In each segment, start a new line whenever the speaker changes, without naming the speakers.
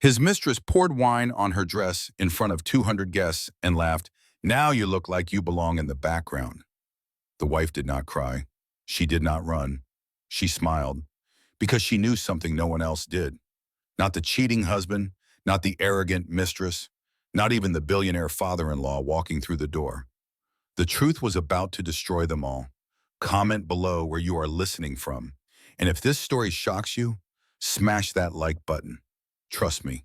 His mistress poured wine on her dress in front of 200 guests and laughed. "Now you look like you belong in the background." The wife did not cry. She did not run. She smiled because she knew something no one else did. Not the cheating husband, not the arrogant mistress, not even the billionaire father-in-law walking through the door. The truth was about to destroy them all. Comment below where you are listening from. And if this story shocks you, smash that like button. Trust me,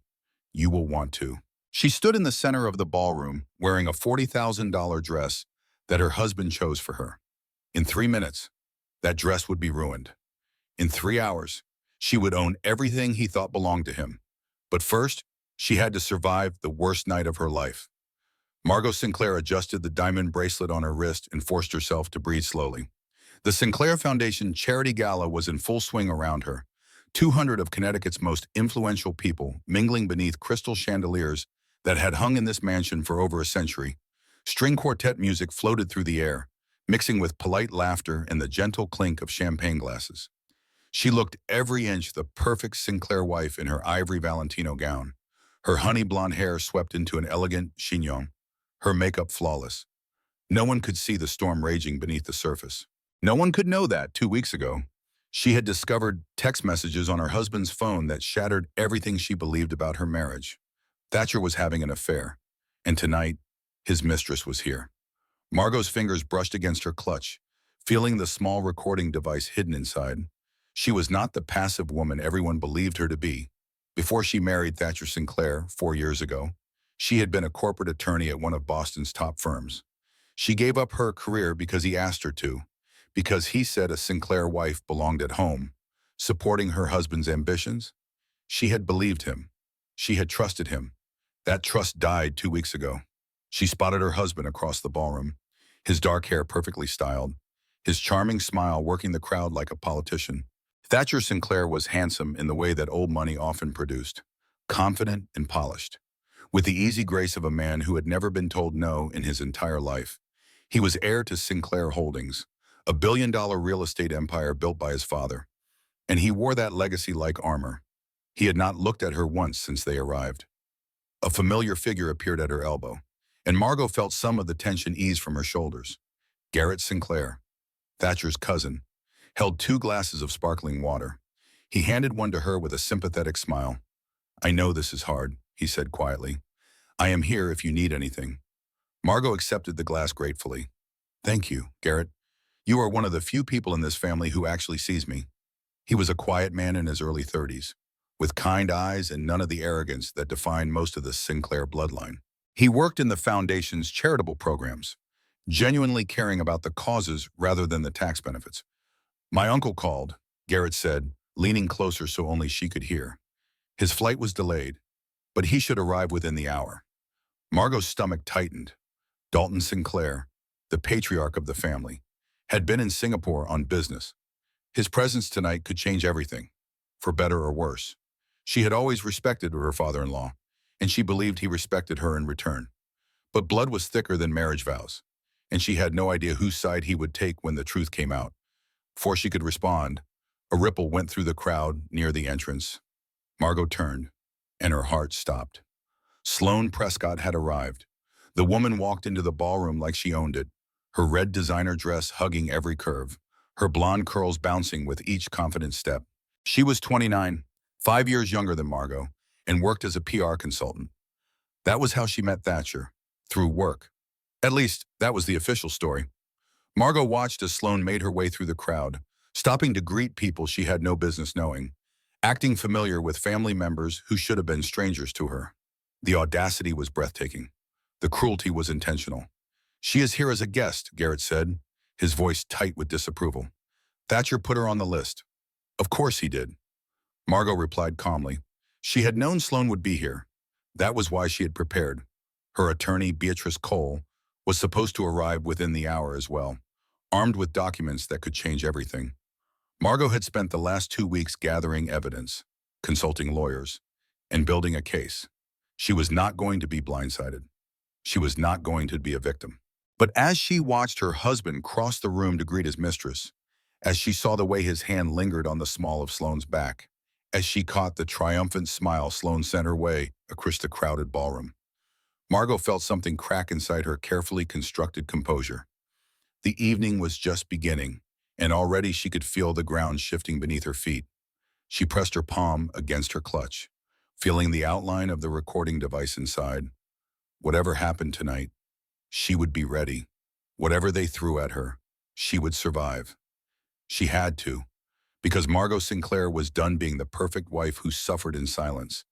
you will want to. She stood in the center of the ballroom wearing a $40,000 dress that her husband chose for her. In 3 minutes, that dress would be ruined. In 3 hours, she would own everything he thought belonged to him. But first, she had to survive the worst night of her life. Margot Sinclair adjusted the diamond bracelet on her wrist and forced herself to breathe slowly. The Sinclair Foundation Charity Gala was in full swing around her. 200 of Connecticut's most influential people mingling beneath crystal chandeliers that had hung in this mansion for over a century. String quartet music floated through the air, mixing with polite laughter and the gentle clink of champagne glasses. She looked every inch the perfect Sinclair wife in her ivory Valentino gown, her honey blonde hair swept into an elegant chignon, her makeup flawless. No one could see the storm raging beneath the surface. No one could know that 2 weeks ago. She had discovered text messages on her husband's phone that shattered everything she believed about her marriage. Thatcher was having an affair, and tonight, his mistress was here. Margot's fingers brushed against her clutch, feeling the small recording device hidden inside. She was not the passive woman everyone believed her to be. Before she married Thatcher Sinclair 4 years ago, she had been a corporate attorney at one of Boston's top firms. She gave up her career because he asked her to, because he said a Sinclair wife belonged at home, supporting her husband's ambitions. She had believed him. She had trusted him. That trust died 2 weeks ago. She spotted her husband across the ballroom, his dark hair perfectly styled, his charming smile working the crowd like a politician. Thatcher Sinclair was handsome in the way that old money often produced, confident and polished, with the easy grace of a man who had never been told no in his entire life. He was heir to Sinclair Holdings, a billion-dollar real estate empire built by his father, and he wore that legacy like armor. He had not looked at her once since they arrived. A familiar figure appeared at her elbow, and Margot felt some of the tension ease from her shoulders. Garrett Sinclair, Thatcher's cousin, held 2 glasses of sparkling water. He handed one to her with a sympathetic smile. "I know this is hard," he said quietly. "I am here if you need anything." Margot accepted the glass gratefully. "Thank you, Garrett. You are one of the few people in this family who actually sees me." He was a quiet man in his early 30s, with kind eyes and none of the arrogance that defined most of the Sinclair bloodline. He worked in the foundation's charitable programs, genuinely caring about the causes rather than the tax benefits. "My uncle called," Garrett said, leaning closer so only she could hear. His flight was delayed, but he should arrive within the hour. Margot's stomach tightened. Dalton Sinclair, the patriarch of the family, had been in Singapore on business. His presence tonight could change everything, for better or worse. She had always respected her father-in-law, and she believed he respected her in return. But blood was thicker than marriage vows, and she had no idea whose side he would take when the truth came out. Before she could respond, a ripple went through the crowd near the entrance. Margot turned, and her heart stopped. Sloane Prescott had arrived. The woman walked into the ballroom like she owned it, her red designer dress hugging every curve, her blonde curls bouncing with each confident step. She was 29, 5 years younger than Margot, and worked as a PR consultant. That was how she met Thatcher, through work. At least, that was the official story. Margot watched as Sloane made her way through the crowd, stopping to greet people she had no business knowing, acting familiar with family members who should have been strangers to her. The audacity was breathtaking. The cruelty was intentional. "She is here as a guest," Garrett said, his voice tight with disapproval. "Thatcher put her on the list." "Of course he did." Margot replied calmly. She had known Sloane would be here. That was why she had prepared. Her attorney, Beatrice Cole, was supposed to arrive within the hour as well, armed with documents that could change everything. Margot had spent the last 2 weeks gathering evidence, consulting lawyers, and building a case. She was not going to be blindsided. She was not going to be a victim. But as she watched her husband cross the room to greet his mistress, as she saw the way his hand lingered on the small of Sloane's back, as she caught the triumphant smile Sloane sent her way across the crowded ballroom. Margot felt something crack inside her carefully constructed composure. The evening was just beginning, and already she could feel the ground shifting beneath her feet. She pressed her palm against her clutch, feeling the outline of the recording device inside. Whatever happened tonight, she would be ready. Whatever they threw at her, she would survive. She had to, because Margot Sinclair was done being the perfect wife who suffered in silence.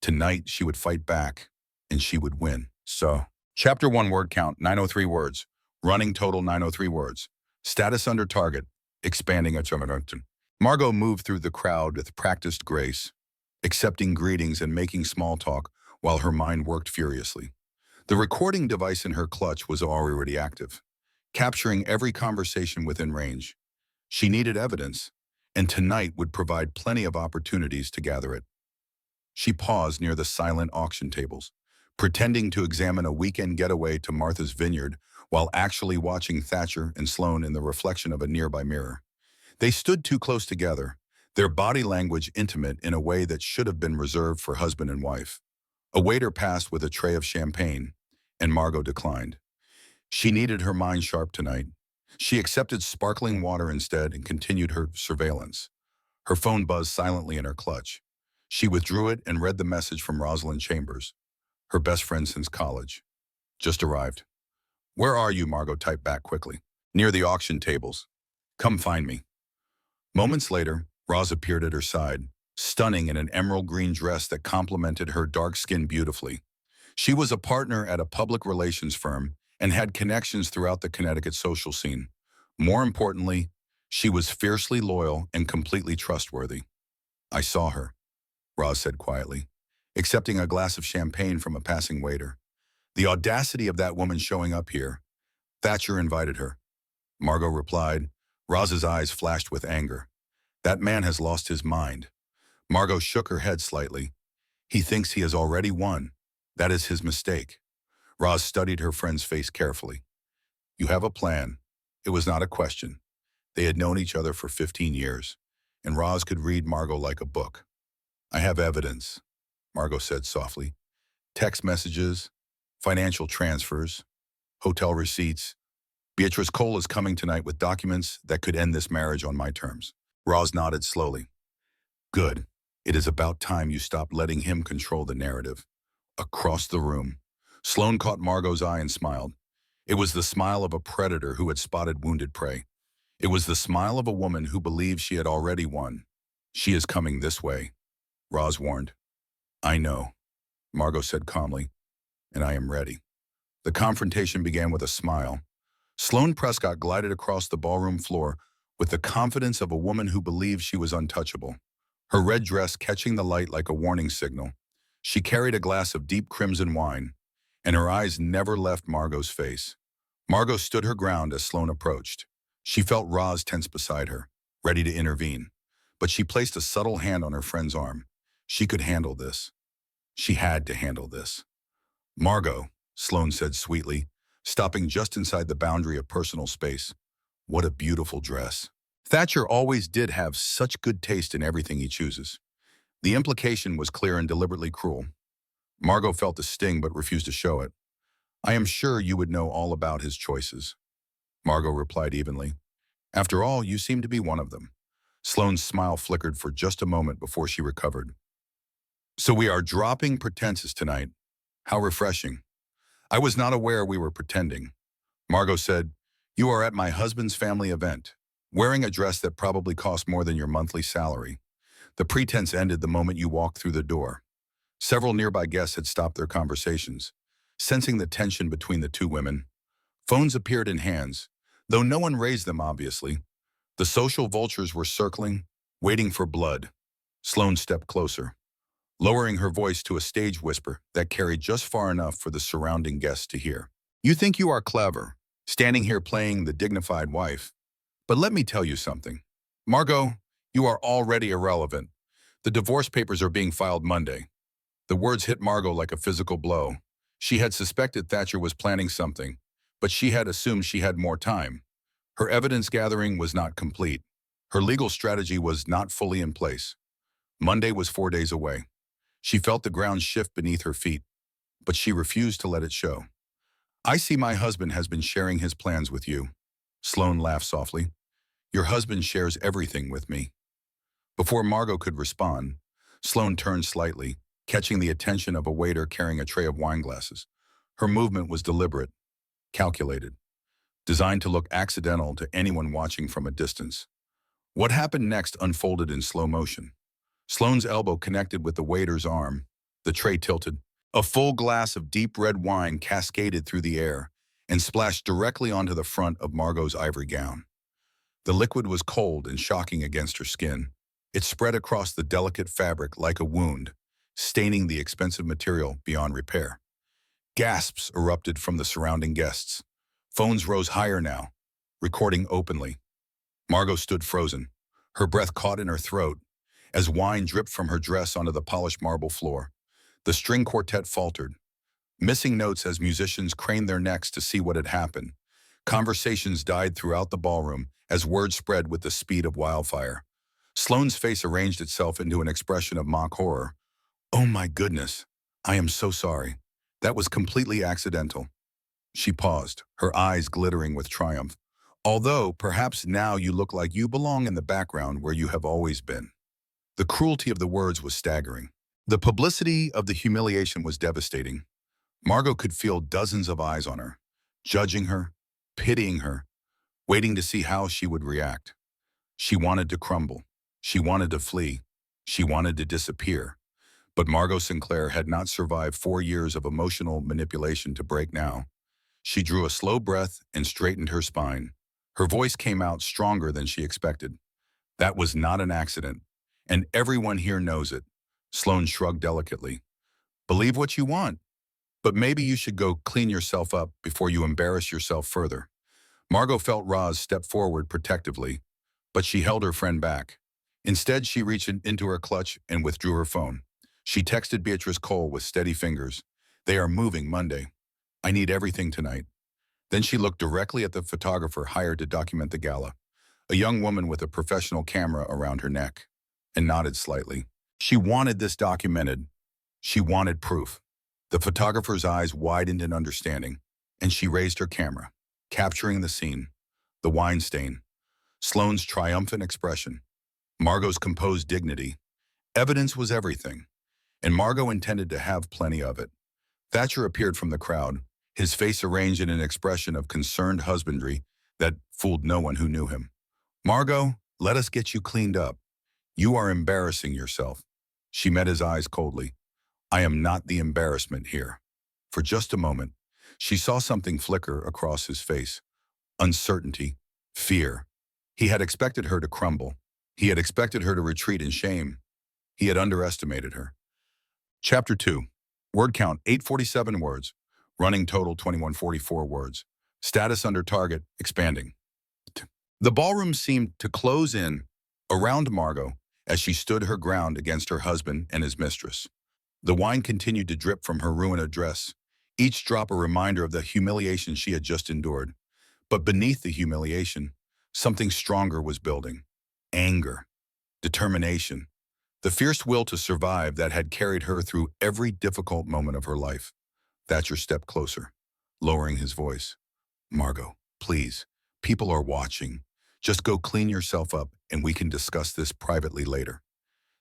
Tonight, she would fight back, and she would win. So, Chapter 1 word count, 903 words. Running total, 903 words. Status under target, expanding at Margot moved through the crowd with practiced grace, accepting greetings and making small talk while her mind worked furiously. The recording device in her clutch was already active, capturing every conversation within range. She needed evidence, and tonight would provide plenty of opportunities to gather it. She paused near the silent auction tables, pretending to examine a weekend getaway to Martha's Vineyard while actually watching Thatcher and Sloane in the reflection of a nearby mirror. They stood too close together, their body language intimate in a way that should have been reserved for husband and wife. A waiter passed with a tray of champagne, and Margot declined. She needed her mind sharp tonight. She accepted sparkling water instead and continued her surveillance. Her phone buzzed silently in her clutch. She withdrew it and read the message from Rosalind Chambers, her best friend since college. Just arrived. Where are you? Margot typed back quickly. Near the auction tables. Come find me. Moments later, Roz appeared at her side, stunning in an emerald green dress that complemented her dark skin beautifully. She was a partner at a public relations firm and had connections throughout the Connecticut social scene. More importantly, she was fiercely loyal and completely trustworthy. I saw her, Roz said quietly, accepting a glass of champagne from a passing waiter. The audacity of that woman showing up here. Thatcher invited her. Margot replied. Roz's eyes flashed with anger. That man has lost his mind. Margot shook her head slightly. He thinks he has already won. That is his mistake. Roz studied her friend's face carefully. You have a plan. It was not a question. They had known each other for 15 years, and Roz could read Margot like a book. I have evidence, Margot said softly. Text messages, financial transfers, hotel receipts. Beatrice Cole is coming tonight with documents that could end this marriage on my terms. Roz nodded slowly. Good. It is about time you stopped letting him control the narrative. Across the room, Sloane caught Margot's eye and smiled. It was the smile of a predator who had spotted wounded prey. It was the smile of a woman who believed she had already won. She is coming this way, Roz warned. I know, Margot said calmly, and I am ready. The confrontation began with a smile. Sloane Prescott glided across the ballroom floor with the confidence of a woman who believed she was untouchable. Her red dress catching the light like a warning signal. She carried a glass of deep crimson wine, and her eyes never left Margot's face. Margot stood her ground as Sloane approached. She felt Roz tense beside her, ready to intervene, but she placed a subtle hand on her friend's arm. She could handle this. She had to handle this. Margot, Sloane said sweetly, stopping just inside the boundary of personal space. What a beautiful dress. Thatcher always did have such good taste in everything he chooses. The implication was clear and deliberately cruel. Margot felt the sting but refused to show it. I am sure you would know all about his choices. Margot replied evenly. After all, you seem to be one of them. Sloane's smile flickered for just a moment before she recovered. So we are dropping pretenses tonight. How refreshing. I was not aware we were pretending. Margot said, you are at my husband's family event, wearing a dress that probably cost more than your monthly salary. The pretense ended the moment you walked through the door. Several nearby guests had stopped their conversations, sensing the tension between the two women. Phones appeared in hands, though no one raised them obviously. The social vultures were circling, waiting for blood. Sloane stepped closer, lowering her voice to a stage whisper that carried just far enough for the surrounding guests to hear. You think you are clever, standing here playing the dignified wife. But let me tell you something. Margot, you are already irrelevant. The divorce papers are being filed Monday. The words hit Margot like a physical blow. She had suspected Thatcher was planning something, but she had assumed she had more time. Her evidence gathering was not complete. Her legal strategy was not fully in place. Monday was 4 days away. She felt the ground shift beneath her feet, but she refused to let it show. I see my husband has been sharing his plans with you. Sloane laughed softly. Your husband shares everything with me. Before Margot could respond, Sloane turned slightly, catching the attention of a waiter carrying a tray of wine glasses. Her movement was deliberate, calculated, designed to look accidental to anyone watching from a distance. What happened next unfolded in slow motion. Sloane's elbow connected with the waiter's arm. The tray tilted. A full glass of deep red wine cascaded through the air and splashed directly onto the front of Margot's ivory gown. The liquid was cold and shocking against her skin. It spread across the delicate fabric like a wound, staining the expensive material beyond repair. Gasps erupted from the surrounding guests. Phones rose higher now, recording openly. Margot stood frozen, her breath caught in her throat, as wine dripped from her dress onto the polished marble floor. The string quartet faltered, missing notes as musicians craned their necks to see what had happened. Conversations died throughout the ballroom as word spread with the speed of wildfire. Sloane's face arranged itself into an expression of mock horror. Oh my goodness, I am so sorry. That was completely accidental. She paused, her eyes glittering with triumph. Although, perhaps now you look like you belong in the background where you have always been. The cruelty of the words was staggering. The publicity of the humiliation was devastating. Margot could feel dozens of eyes on her, judging her, pitying her, waiting to see how she would react. She wanted to crumble. She wanted to flee. She wanted to disappear. But Margot Sinclair had not survived 4 years of emotional manipulation to break now. She drew a slow breath and straightened her spine. Her voice came out stronger than she expected. That was not an accident, and everyone here knows it. Sloane shrugged delicately. Believe what you want, but maybe you should go clean yourself up before you embarrass yourself further. Margot felt Roz step forward protectively, but she held her friend back. Instead, she reached into her clutch and withdrew her phone. She texted Beatrice Cole with steady fingers. They are moving Monday. I need everything tonight. Then she looked directly at the photographer hired to document the gala, a young woman with a professional camera around her neck, and nodded slightly. She wanted this documented. She wanted proof. The photographer's eyes widened in understanding, and she raised her camera, capturing the scene, the wine stain, Sloane's triumphant expression, Margot's composed dignity. Evidence was everything, and Margot intended to have plenty of it. Thatcher appeared from the crowd, his face arranged in an expression of concerned husbandry that fooled no one who knew him. Margot, let us get you cleaned up. You are embarrassing yourself. She met his eyes coldly. I am not the embarrassment here. For just a moment, she saw something flicker across his face. Uncertainty, fear. He had expected her to crumble. He had expected her to retreat in shame. He had underestimated her. Chapter 2. Word count 847 words. Running total 2144 words. Status under target expanding. The ballroom seemed to close in around Margot as she stood her ground against her husband and his mistress. The wine continued to drip from her ruined dress, each drop a reminder of the humiliation she had just endured. But beneath the humiliation, something stronger was building. Anger, determination, the fierce will to survive that had carried her through every difficult moment of her life. Thatcher stepped closer, lowering his voice. Margot, please, people are watching. Just go clean yourself up and we can discuss this privately later.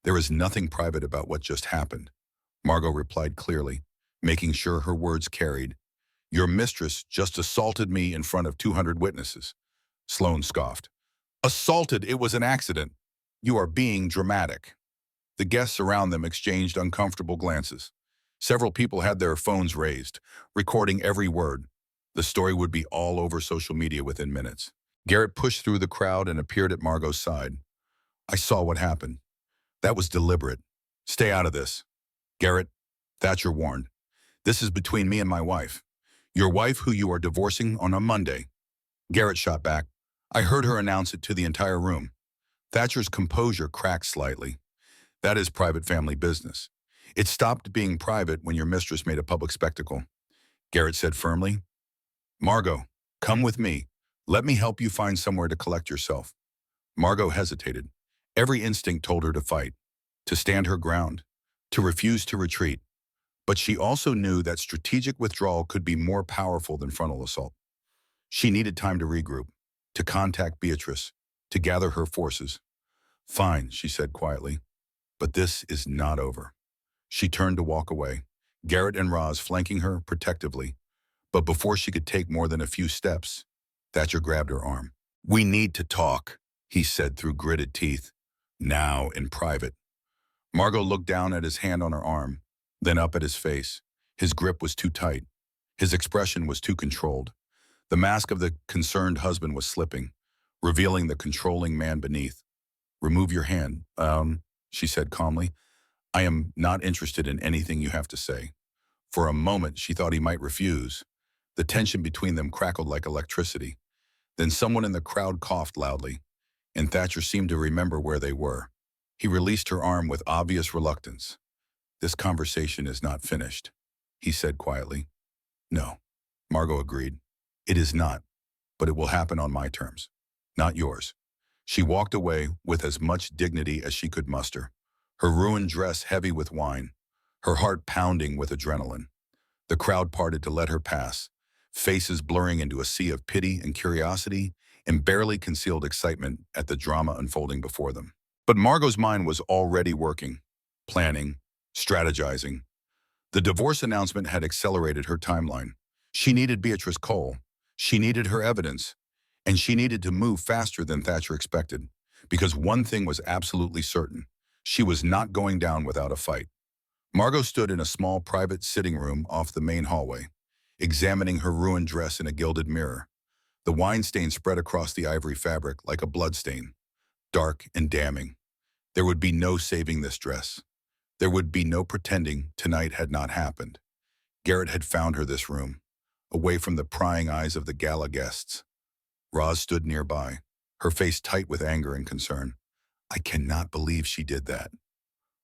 There is nothing private about what just happened. Margot replied clearly, making sure her words carried. Your mistress just assaulted me in front of 200 witnesses. Sloane scoffed. Assaulted, it was an accident. You are being dramatic. The guests around them exchanged uncomfortable glances. Several people had their phones raised, recording every word. The story would be all over social media within minutes. Garrett pushed through the crowd and appeared at Margot's side. I saw what happened. That was deliberate. Stay out of this. Garrett, Thatcher warned. This is between me and my wife. Your wife who you are divorcing on a Monday. Garrett shot back. I heard her announce it to the entire room. Thatcher's composure cracked slightly. That is private family business. It stopped being private when your mistress made a public spectacle. Garrett said firmly. Margot, come with me. Let me help you find somewhere to collect yourself. Margot hesitated. Every instinct told her to fight. to stand her ground, to refuse to retreat. But she also knew that strategic withdrawal could be more powerful than frontal assault. She needed time to regroup, to contact Beatrice, to gather her forces. "Fine," she said quietly, "but this is not over." She turned to walk away, Garrett and Roz flanking her protectively. But before she could take more than a few steps, Thatcher grabbed her arm. "We need to talk," he said through gritted teeth. "Now, in private." Margot looked down at his hand on her arm, then up at his face. His grip was too tight. His expression was too controlled. The mask of the concerned husband was slipping, revealing the controlling man beneath. "Remove your hand," she said calmly. "I am not interested in anything you have to say." For a moment, she thought he might refuse. The tension between them crackled like electricity. Then someone in the crowd coughed loudly, and Thatcher seemed to remember where they were. He released her arm with obvious reluctance. "This conversation is not finished," he said quietly. "No," Margot agreed. "It is not, but it will happen on my terms, not yours." She walked away with as much dignity as she could muster, her ruined dress heavy with wine, her heart pounding with adrenaline. The crowd parted to let her pass, faces blurring into a sea of pity and curiosity and barely concealed excitement at the drama unfolding before them. But Margot's mind was already working, planning, strategizing. The divorce announcement had accelerated her timeline. She needed Beatrice Cole. She needed her evidence. And she needed to move faster than Thatcher expected. Because one thing was absolutely certain. She was not going down without a fight. Margot stood in a small private sitting room off the main hallway, examining her ruined dress in a gilded mirror. The wine stain spread across the ivory fabric like a bloodstain, dark and damning. There would be no saving this dress. There would be no pretending tonight had not happened. Garrett had found her this room, away from the prying eyes of the gala guests. Roz stood nearby, her face tight with anger and concern. "I cannot believe she did that,"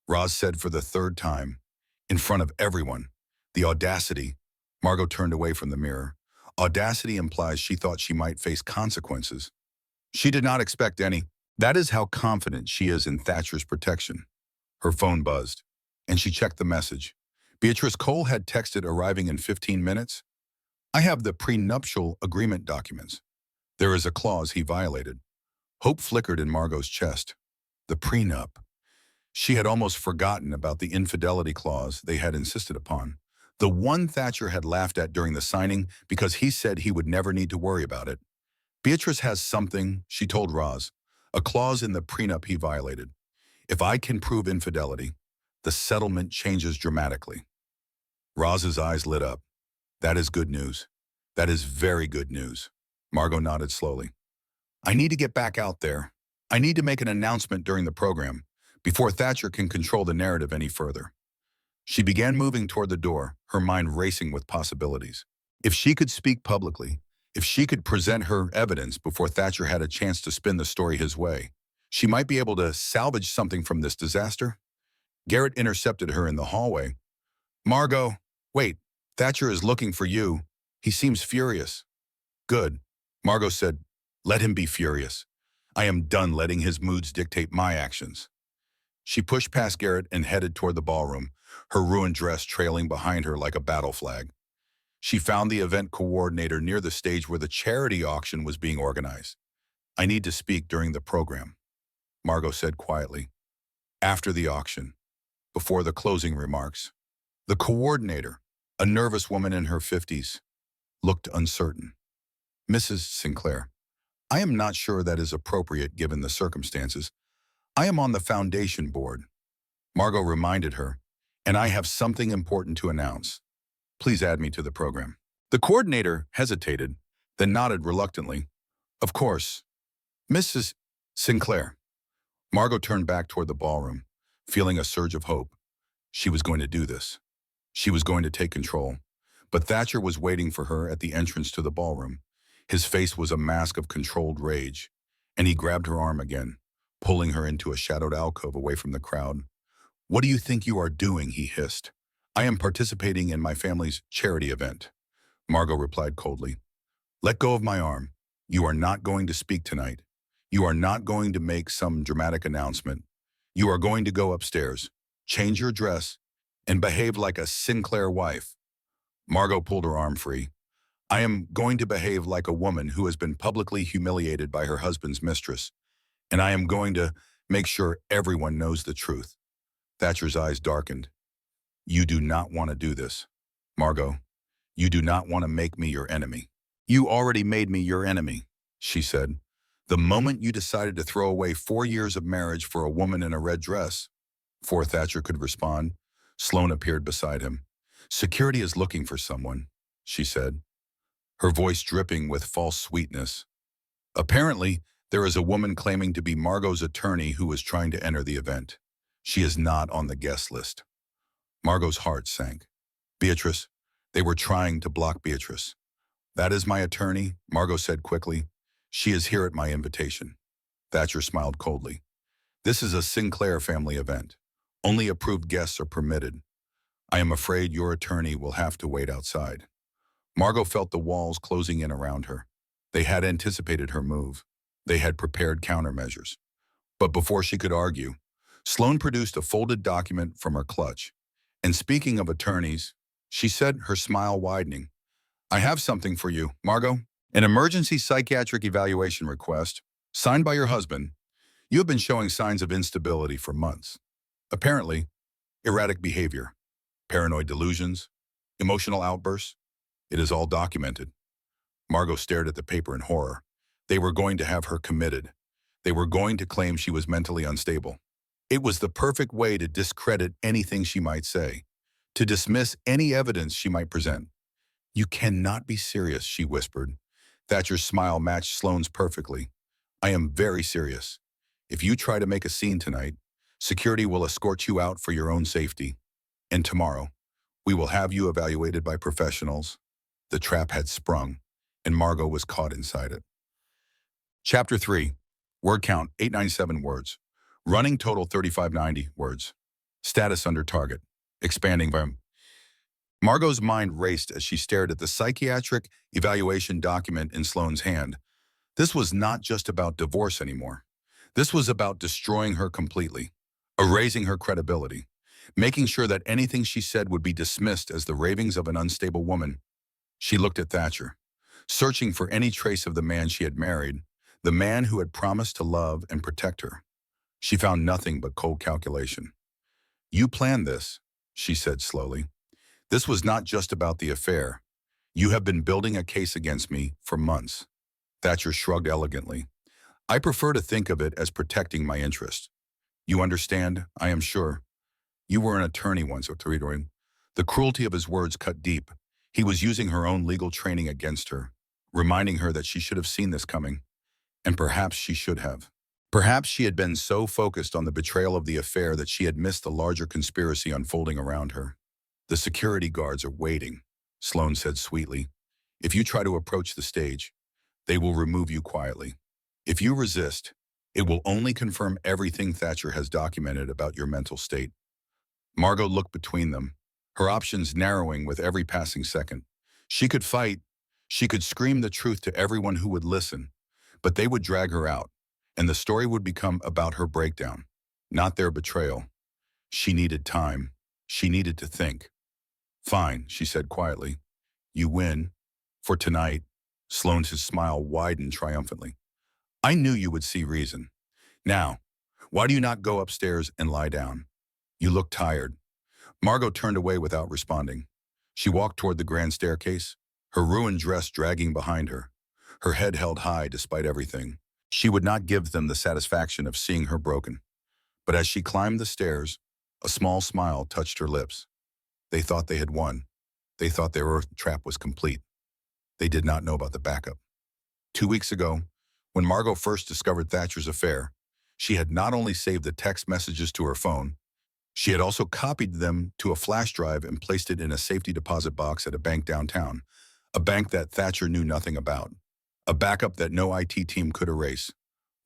Roz said for the third time, in front of everyone. The audacity. Margot turned away from the mirror. Audacity implies she thought she might face consequences. She did not expect any. That is how confident she is in Thatcher's protection. Her phone buzzed, and she checked the message. Beatrice Cole had texted arriving in 15 minutes. "I have the prenuptial agreement documents." There is a clause he violated. Hope flickered in Margot's chest. The prenup. She had almost forgotten about the infidelity clause they had insisted upon. The one Thatcher had laughed at during the signing because he said he would never need to worry about it. "Beatrice has something," she told Roz, "a clause in the prenup he violated. If I can prove infidelity, the settlement changes dramatically." Roz's eyes lit up. "That is good news. That is very good news." Margot nodded slowly. "I need to get back out there. I need to make an announcement during the program, before Thatcher can control the narrative any further." She began moving toward the door, her mind racing with possibilities. If she could speak publicly, if she could present her evidence before Thatcher had a chance to spin the story his way, she might be able to salvage something from this disaster. Garrett intercepted her in the hallway. "Margot, wait, Thatcher is looking for you. He seems furious." "Good," Margot said. "Let him be furious. I am done letting his moods dictate my actions." She pushed past Garrett and headed toward the ballroom, her ruined dress trailing behind her like a battle flag. She found the event coordinator near the stage where the charity auction was being organized. "I need to speak during the program," Margot said quietly. "After the auction, before the closing remarks." The coordinator, a nervous woman in her 50s, looked uncertain. "Mrs. Sinclair, I am not sure that is appropriate given the circumstances. I am on the foundation board," Margot reminded her, "and I have something important to announce. Please add me to the program." The coordinator hesitated, then nodded reluctantly. "Of course. Mrs. Sinclair." Margot turned back toward the ballroom, feeling a surge of hope. She was going to do this. She was going to take control. But Thatcher was waiting for her at the entrance to the ballroom. His face was a mask of controlled rage, and he grabbed her arm again, pulling her into a shadowed alcove away from the crowd. "What do you think you are doing?" he hissed. "I am participating in my family's charity event," Margot replied coldly. "Let go of my arm. You are not going to speak tonight. You are not going to make some dramatic announcement. You are going to go upstairs, change your dress, and behave like a Sinclair wife. Margot pulled her arm free. I am going to behave like a woman who has been publicly humiliated by her husband's mistress, and I am going to make sure everyone knows the truth. Thatcher's eyes darkened. You do not want to do this. Margot, you do not want to make me your enemy. You already made me your enemy, she said. The moment you decided to throw away 4 years of marriage for a woman in a red dress. Before Thatcher could respond, Sloane appeared beside him. Security is looking for someone, she said, her voice dripping with false sweetness. Apparently, there is a woman claiming to be Margot's attorney who is trying to enter the event. She is not on the guest list. Margot's heart sank. Beatrice, they were trying to block Beatrice. That is my attorney, Margot said quickly. She is here at my invitation. Thatcher smiled coldly. This is a Sinclair family event. Only approved guests are permitted. I am afraid your attorney will have to wait outside. Margot felt the walls closing in around her. They had anticipated her move. They had prepared countermeasures. But before she could argue, Sloane produced a folded document from her clutch. And speaking of attorneys, she said, her smile widening, I have something for you, Margot. An emergency psychiatric evaluation request, signed by your husband. You have been showing signs of instability for months. Apparently, erratic behavior, paranoid delusions, emotional outbursts. It is all documented. Margot stared at the paper in horror. They were going to have her committed. They were going to claim she was mentally unstable. It was the perfect way to discredit anything she might say, to dismiss any evidence she might present. You cannot be serious, she whispered. Thatcher's smile matched Sloane's perfectly. I am very serious. If you try to make a scene tonight, security will escort you out for your own safety. And tomorrow, we will have you evaluated by professionals. The trap had sprung, and Margot was caught inside it. Chapter 3. Word count, 897 words. Running total, 3590 words. Status under target. Expanding volume. Margot's mind raced as she stared at the psychiatric evaluation document in Sloane's hand. This was not just about divorce anymore. This was about destroying her completely, erasing her credibility, making sure that anything she said would be dismissed as the ravings of an unstable woman. She looked at Thatcher, searching for any trace of the man she had married, the man who had promised to love and protect her. She found nothing but cold calculation. You planned this, she said slowly. This was not just about the affair. You have been building a case against me for months. Thatcher shrugged elegantly. I prefer to think of it as protecting my interest. You understand, I am sure. You were an attorney once, Otoridorin. The cruelty of his words cut deep. He was using her own legal training against her, reminding her that she should have seen this coming. And perhaps she should have. Perhaps she had been so focused on the betrayal of the affair that she had missed the larger conspiracy unfolding around her. The security guards are waiting, Sloane said sweetly. If you try to approach the stage, they will remove you quietly. If you resist, it will only confirm everything Thatcher has documented about your mental state. Margot looked between them, her options narrowing with every passing second. She could fight, she could scream the truth to everyone who would listen, but they would drag her out, and the story would become about her breakdown, not their betrayal. She needed time. She needed to think. Fine, she said quietly. You win. For tonight. Sloane's smile widened triumphantly. I knew you would see reason. Now, why do you not go upstairs and lie down? You look tired. Margot turned away without responding. She walked toward the grand staircase, her ruined dress dragging behind her, her head held high despite everything. She would not give them the satisfaction of seeing her broken. But as she climbed the stairs, a small smile touched her lips. They thought they had won. They thought their earth trap was complete. They did not know about the backup. 2 weeks ago, when Margot first discovered Thatcher's affair, she had not only saved the text messages to her phone, she had also copied them to a flash drive and placed it in a safety deposit box at a bank downtown, a bank that Thatcher knew nothing about, a backup that no IT team could erase.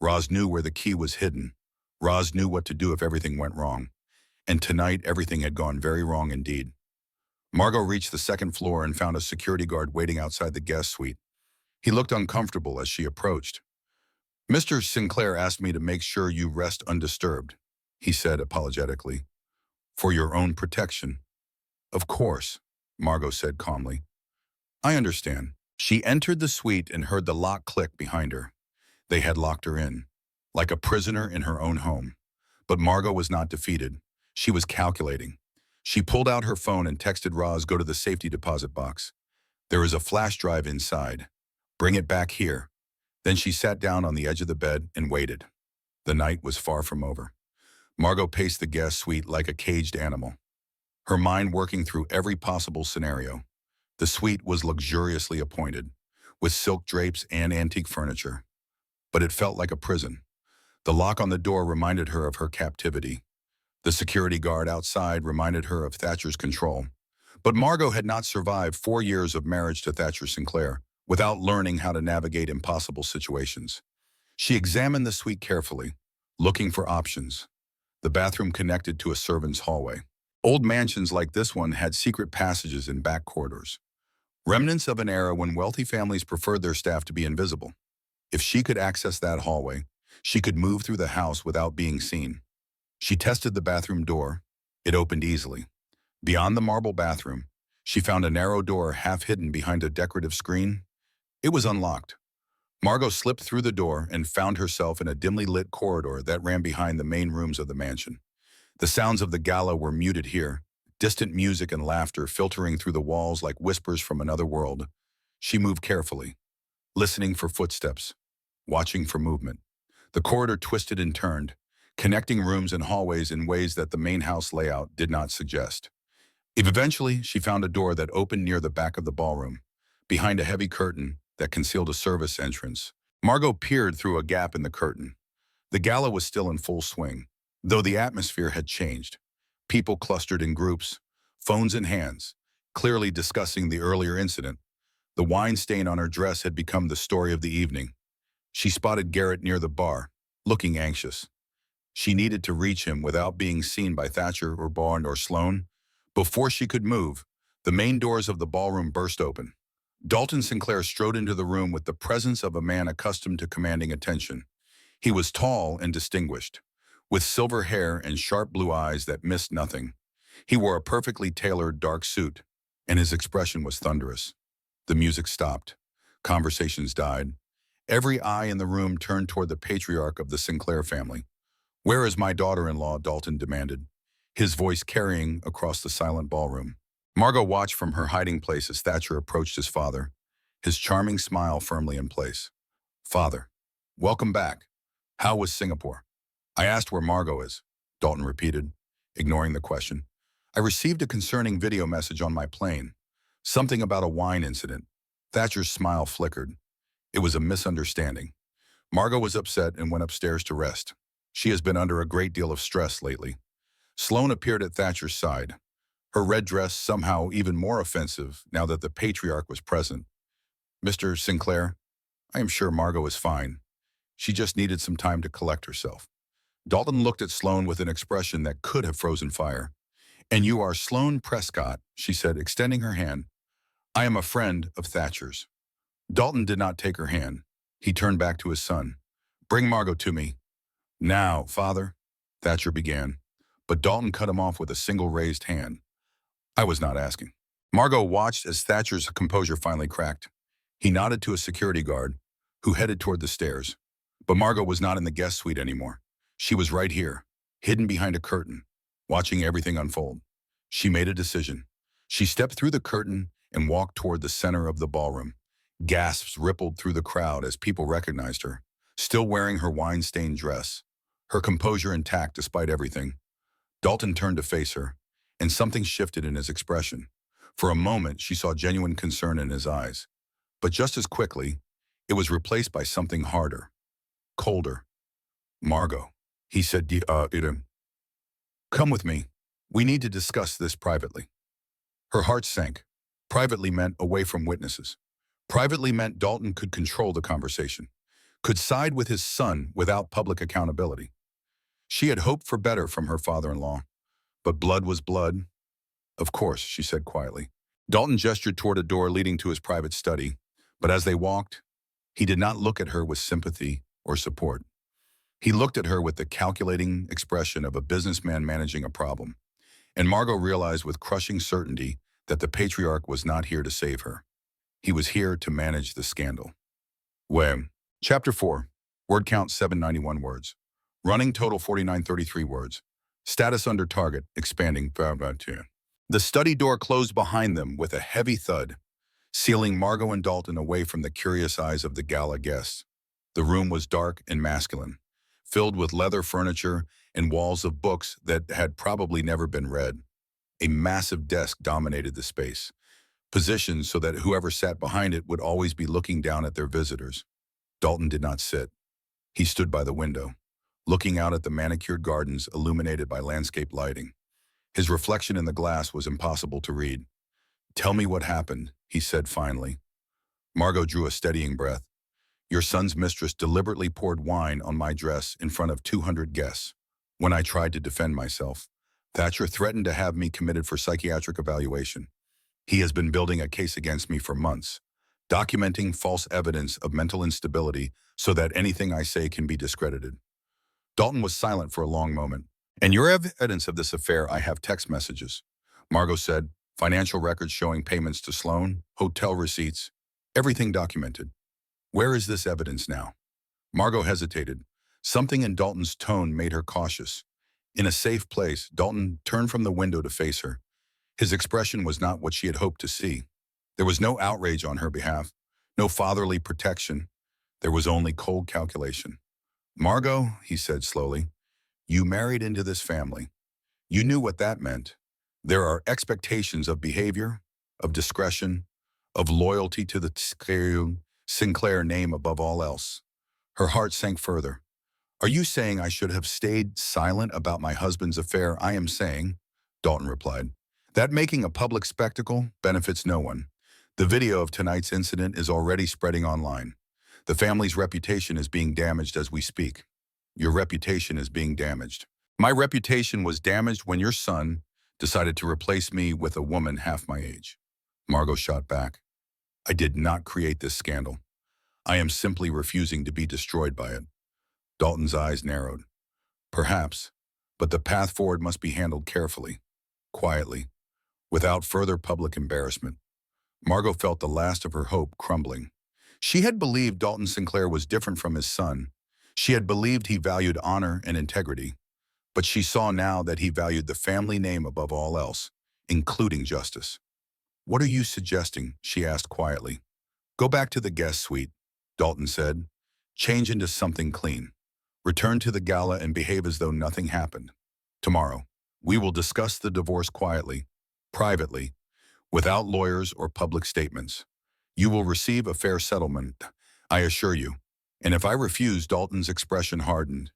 Roz knew where the key was hidden. Roz knew what to do if everything went wrong. And tonight, everything had gone very wrong indeed. Margot reached the second floor and found a security guard waiting outside the guest suite. He looked uncomfortable as she approached. Mr. Sinclair asked me to make sure you rest undisturbed. he said apologetically. For your own protection. Of course, Margot said calmly. I understand. She entered the suite and heard the lock click behind her. They had locked her in, like a prisoner in her own home. But Margot was not defeated. She was calculating. She pulled out her phone and texted Roz, go to the safety deposit box. There is a flash drive inside. Bring it back here. Then she sat down on the edge of the bed and waited. The night was far from over. Margot paced the guest suite like a caged animal, her mind working through every possible scenario. The suite was luxuriously appointed, with silk drapes and antique furniture. But it felt like a prison. The lock on the door reminded her of her captivity. The security guard outside reminded her of Thatcher's control. But Margot had not survived 4 years of marriage to Thatcher Sinclair without learning how to navigate impossible situations. She examined the suite carefully, looking for options. The bathroom connected to a servant's hallway. Old mansions like this one had secret passages and back corridors, remnants of an era when wealthy families preferred their staff to be invisible. If she could access that hallway, she could move through the house without being seen. She tested the bathroom door. It opened easily. Beyond the marble bathroom, she found a narrow door half hidden behind a decorative screen. It was unlocked. Margot slipped through the door and found herself in a dimly lit corridor that ran behind the main rooms of the mansion. The sounds of the gala were muted here, distant music and laughter filtering through the walls like whispers from another world. She moved carefully, listening for footsteps, watching for movement. The corridor twisted and turned, connecting rooms and hallways in ways that the main house layout did not suggest. Eventually, she found a door that opened near the back of the ballroom, behind a heavy curtain that concealed a service entrance. Margot peered through a gap in the curtain. The gala was still in full swing, though the atmosphere had changed. People clustered in groups, phones in hands, clearly discussing the earlier incident. The wine stain on her dress had become the story of the evening. She spotted Garrett near the bar, looking anxious. She needed to reach him without being seen by Thatcher or Bond or Sloane. Before she could move, the main doors of the ballroom burst open. Dalton Sinclair strode into the room with the presence of a man accustomed to commanding attention. He was tall and distinguished, with silver hair and sharp blue eyes that missed nothing. He wore a perfectly tailored dark suit, and his expression was thunderous. The music stopped. Conversations died. Every eye in the room turned toward the patriarch of the Sinclair family. "Where is my daughter-in-law?" Dalton demanded, his voice carrying across the silent ballroom. Margot watched from her hiding place as Thatcher approached his father, his charming smile firmly in place. "Father, welcome back. How was Singapore?" "I asked where Margot is," Dalton repeated, ignoring the question. "I received a concerning video message on my plane. Something about a wine incident." Thatcher's smile flickered. It was a misunderstanding. Margot was upset and went upstairs to rest. She has been under a great deal of stress lately. Sloane appeared at Thatcher's side, her red dress somehow even more offensive now that the patriarch was present. "Mr. Sinclair, I am sure Margot is fine. She just needed some time to collect herself." Dalton looked at Sloane with an expression that could have frozen fire. "And you are Sloane Prescott," she said, extending her hand. "I am a friend of Thatcher's." Dalton did not take her hand. He turned back to his son. "Bring Margot to me." "Now, father," Thatcher began, but Dalton cut him off with a single raised hand. "I was not asking." Margot watched as Thatcher's composure finally cracked. He nodded to a security guard, who headed toward the stairs. But Margot was not in the guest suite anymore. She was right here, hidden behind a curtain, watching everything unfold. She made a decision. She stepped through the curtain and walked toward the center of the ballroom. Gasps rippled through the crowd as people recognized her, still wearing her wine-stained dress, her composure intact despite everything. Dalton turned to face her, and something shifted in his expression. For a moment, she saw genuine concern in his eyes. But just as quickly, it was replaced by something harder, colder. "Margot," he said, "come with me. We need to discuss this privately." Her heart sank. Privately meant away from witnesses. Privately meant Dalton could control the conversation, could side with his son without public accountability. She had hoped for better from her father-in-law, but blood was blood. "Of course," she said quietly. Dalton gestured toward a door leading to his private study, but as they walked, he did not look at her with sympathy or support. He looked at her with the calculating expression of a businessman managing a problem, and Margot realized with crushing certainty that the patriarch was not here to save her. He was here to manage the scandal. Wham. Chapter 4. Word count 791 words. Running total 4933 words. Status under target, expanding. The study door closed behind them with a heavy thud, sealing Margot and Dalton away from the curious eyes of the gala guests. The room was dark and masculine, filled with leather furniture and walls of books that had probably never been read. A massive desk dominated the space, positioned so that whoever sat behind it would always be looking down at their visitors. Dalton did not sit. He stood by the window, looking out at the manicured gardens illuminated by landscape lighting. His reflection in the glass was impossible to read. "Tell me what happened," he said finally. Margot drew a steadying breath. "Your son's mistress deliberately poured wine on my dress in front of 200 guests. When I tried to defend myself, Thatcher threatened to have me committed for psychiatric evaluation. He has been building a case against me for months, documenting false evidence of mental instability so that anything I say can be discredited." Dalton was silent for a long moment. "And your evidence of this affair, I have text messages," Margot said. "Financial records showing payments to Sloan, hotel receipts, everything documented. Where is this evidence now?" Margot hesitated. Something in Dalton's tone made her cautious. In a safe place, Dalton turned from the window to face her. His expression was not what she had hoped to see. There was no outrage on her behalf, no fatherly protection. There was only cold calculation. "Margot," he said slowly, "you married into this family. You knew what that meant. There are expectations of behavior, of discretion, of loyalty to the Sinclair name above all else." Her heart sank further. "Are you saying I should have stayed silent about my husband's affair?" "I am saying," Dalton replied, "that making a public spectacle benefits no one. The video of tonight's incident is already spreading online. The family's reputation is being damaged as we speak." "Your reputation is being damaged." "My reputation was damaged when your son decided to replace me with a woman half my age." Margot shot back. "I did not create this scandal. I am simply refusing to be destroyed by it." Dalton's eyes narrowed. "Perhaps, but the path forward must be handled carefully, quietly, without further public embarrassment." Margot felt the last of her hope crumbling. She had believed Dalton Sinclair was different from his son. She had believed he valued honor and integrity, but she saw now that he valued the family name above all else, including justice. "What are you suggesting?" she asked quietly. "Go back to the guest suite," Dalton said. "Change into something clean. Return to the gala and behave as though nothing happened. Tomorrow, we will discuss the divorce quietly, privately, without lawyers or public statements. You will receive a fair settlement, I assure you. And if I refuse," Dalton's expression hardened,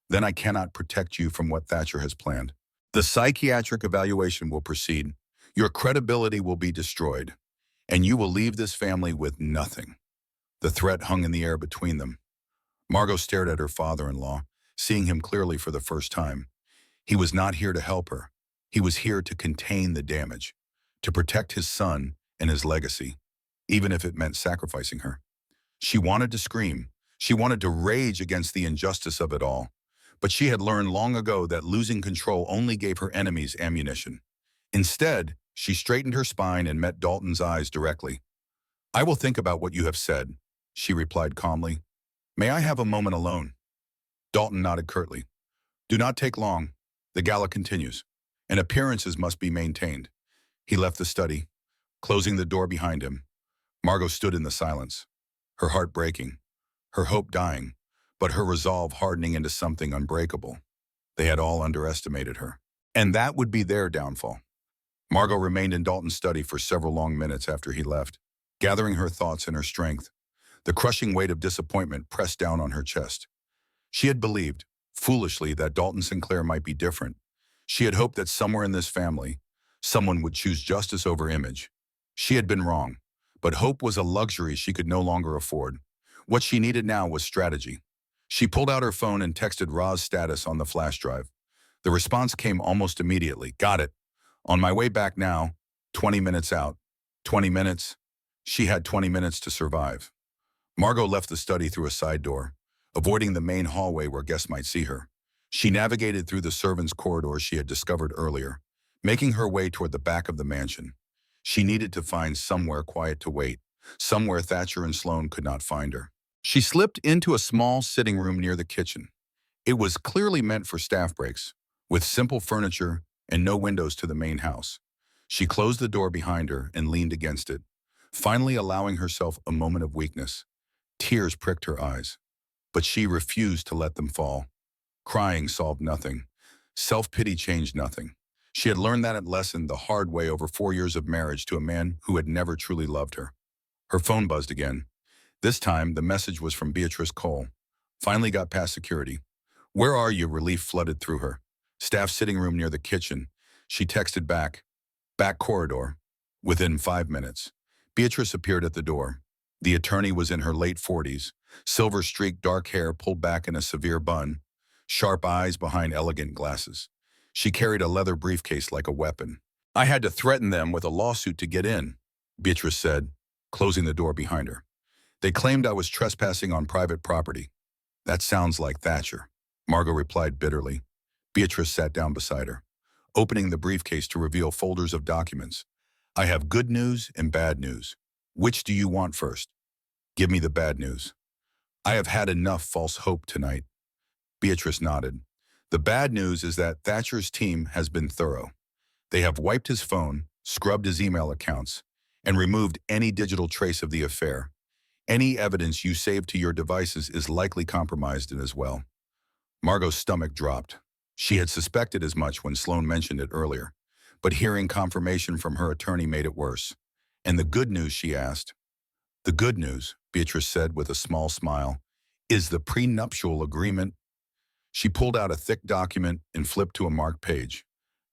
"then I cannot protect you from what Thatcher has planned. The psychiatric evaluation will proceed. Your credibility will be destroyed, and you will leave this family with nothing." The threat hung in the air between them. Margot stared at her father-in-law, seeing him clearly for the first time. He was not here to help her. He was here to contain the damage, to protect his son and his legacy, even if it meant sacrificing her. She wanted to scream. She wanted to rage against the injustice of it all. But she had learned long ago that losing control only gave her enemies ammunition. Instead, she straightened her spine and met Dalton's eyes directly. "I will think about what you have said," she replied calmly. "May I have a moment alone?" Dalton nodded curtly. "Do not take long. The gala continues, and appearances must be maintained." He left the study, closing the door behind him. Margot stood in the silence, her heart breaking, her hope dying, but her resolve hardening into something unbreakable. They had all underestimated her, and that would be their downfall. Margot remained in Dalton's study for several long minutes after he left, gathering her thoughts and her strength. The crushing weight of disappointment pressed down on her chest. She had believed, foolishly, that Dalton Sinclair might be different. She had hoped that somewhere in this family, someone would choose justice over image. She had been wrong, but hope was a luxury she could no longer afford. What she needed now was strategy. She pulled out her phone and texted Ra's status on the flash drive. The response came almost immediately. "Got it. On my way back now, 20 minutes out." 20 minutes? She had 20 minutes to survive. Margot left the study through a side door, avoiding the main hallway where guests might see her. She navigated through the servants' corridor she had discovered earlier, making her way toward the back of the mansion. She needed to find somewhere quiet to wait, somewhere Thatcher and Sloane could not find her. She slipped into a small sitting room near the kitchen. It was clearly meant for staff breaks, with simple furniture and no windows to the main house. She closed the door behind her and leaned against it, finally allowing herself a moment of weakness. Tears pricked her eyes, but she refused to let them fall. Crying solved nothing. Self-pity changed nothing. She had learned that lesson the hard way over 4 years of marriage to a man who had never truly loved her. Her phone buzzed again. This time, the message was from Beatrice Cole. Finally got past security. "Where are you?" Relief flooded through her. Staff sitting room near the kitchen. She texted back. "Back corridor." Within 5 minutes, Beatrice appeared at the door. The attorney was in her late 40s, silver-streaked dark hair pulled back in a severe bun, sharp eyes behind elegant glasses. She carried a leather briefcase like a weapon. "I had to threaten them with a lawsuit to get in," Beatrice said, closing the door behind her. "They claimed I was trespassing on private property." "That sounds like Thatcher," Margot replied bitterly. Beatrice sat down beside her, opening the briefcase to reveal folders of documents. "I have good news and bad news. Which do you want first?" "Give me the bad news." "I have had enough false hope tonight." Beatrice nodded. "The bad news is that Thatcher's team has been thorough. They have wiped his phone, scrubbed his email accounts, and removed any digital trace of the affair. Any evidence you saved to your devices is likely compromised as well." Margot's stomach dropped. She had suspected as much when Sloane mentioned it earlier, but hearing confirmation from her attorney made it worse. "And the good news?" she asked. "The good news," Beatrice said with a small smile, "is the prenuptial agreement." She pulled out a thick document and flipped to a marked page.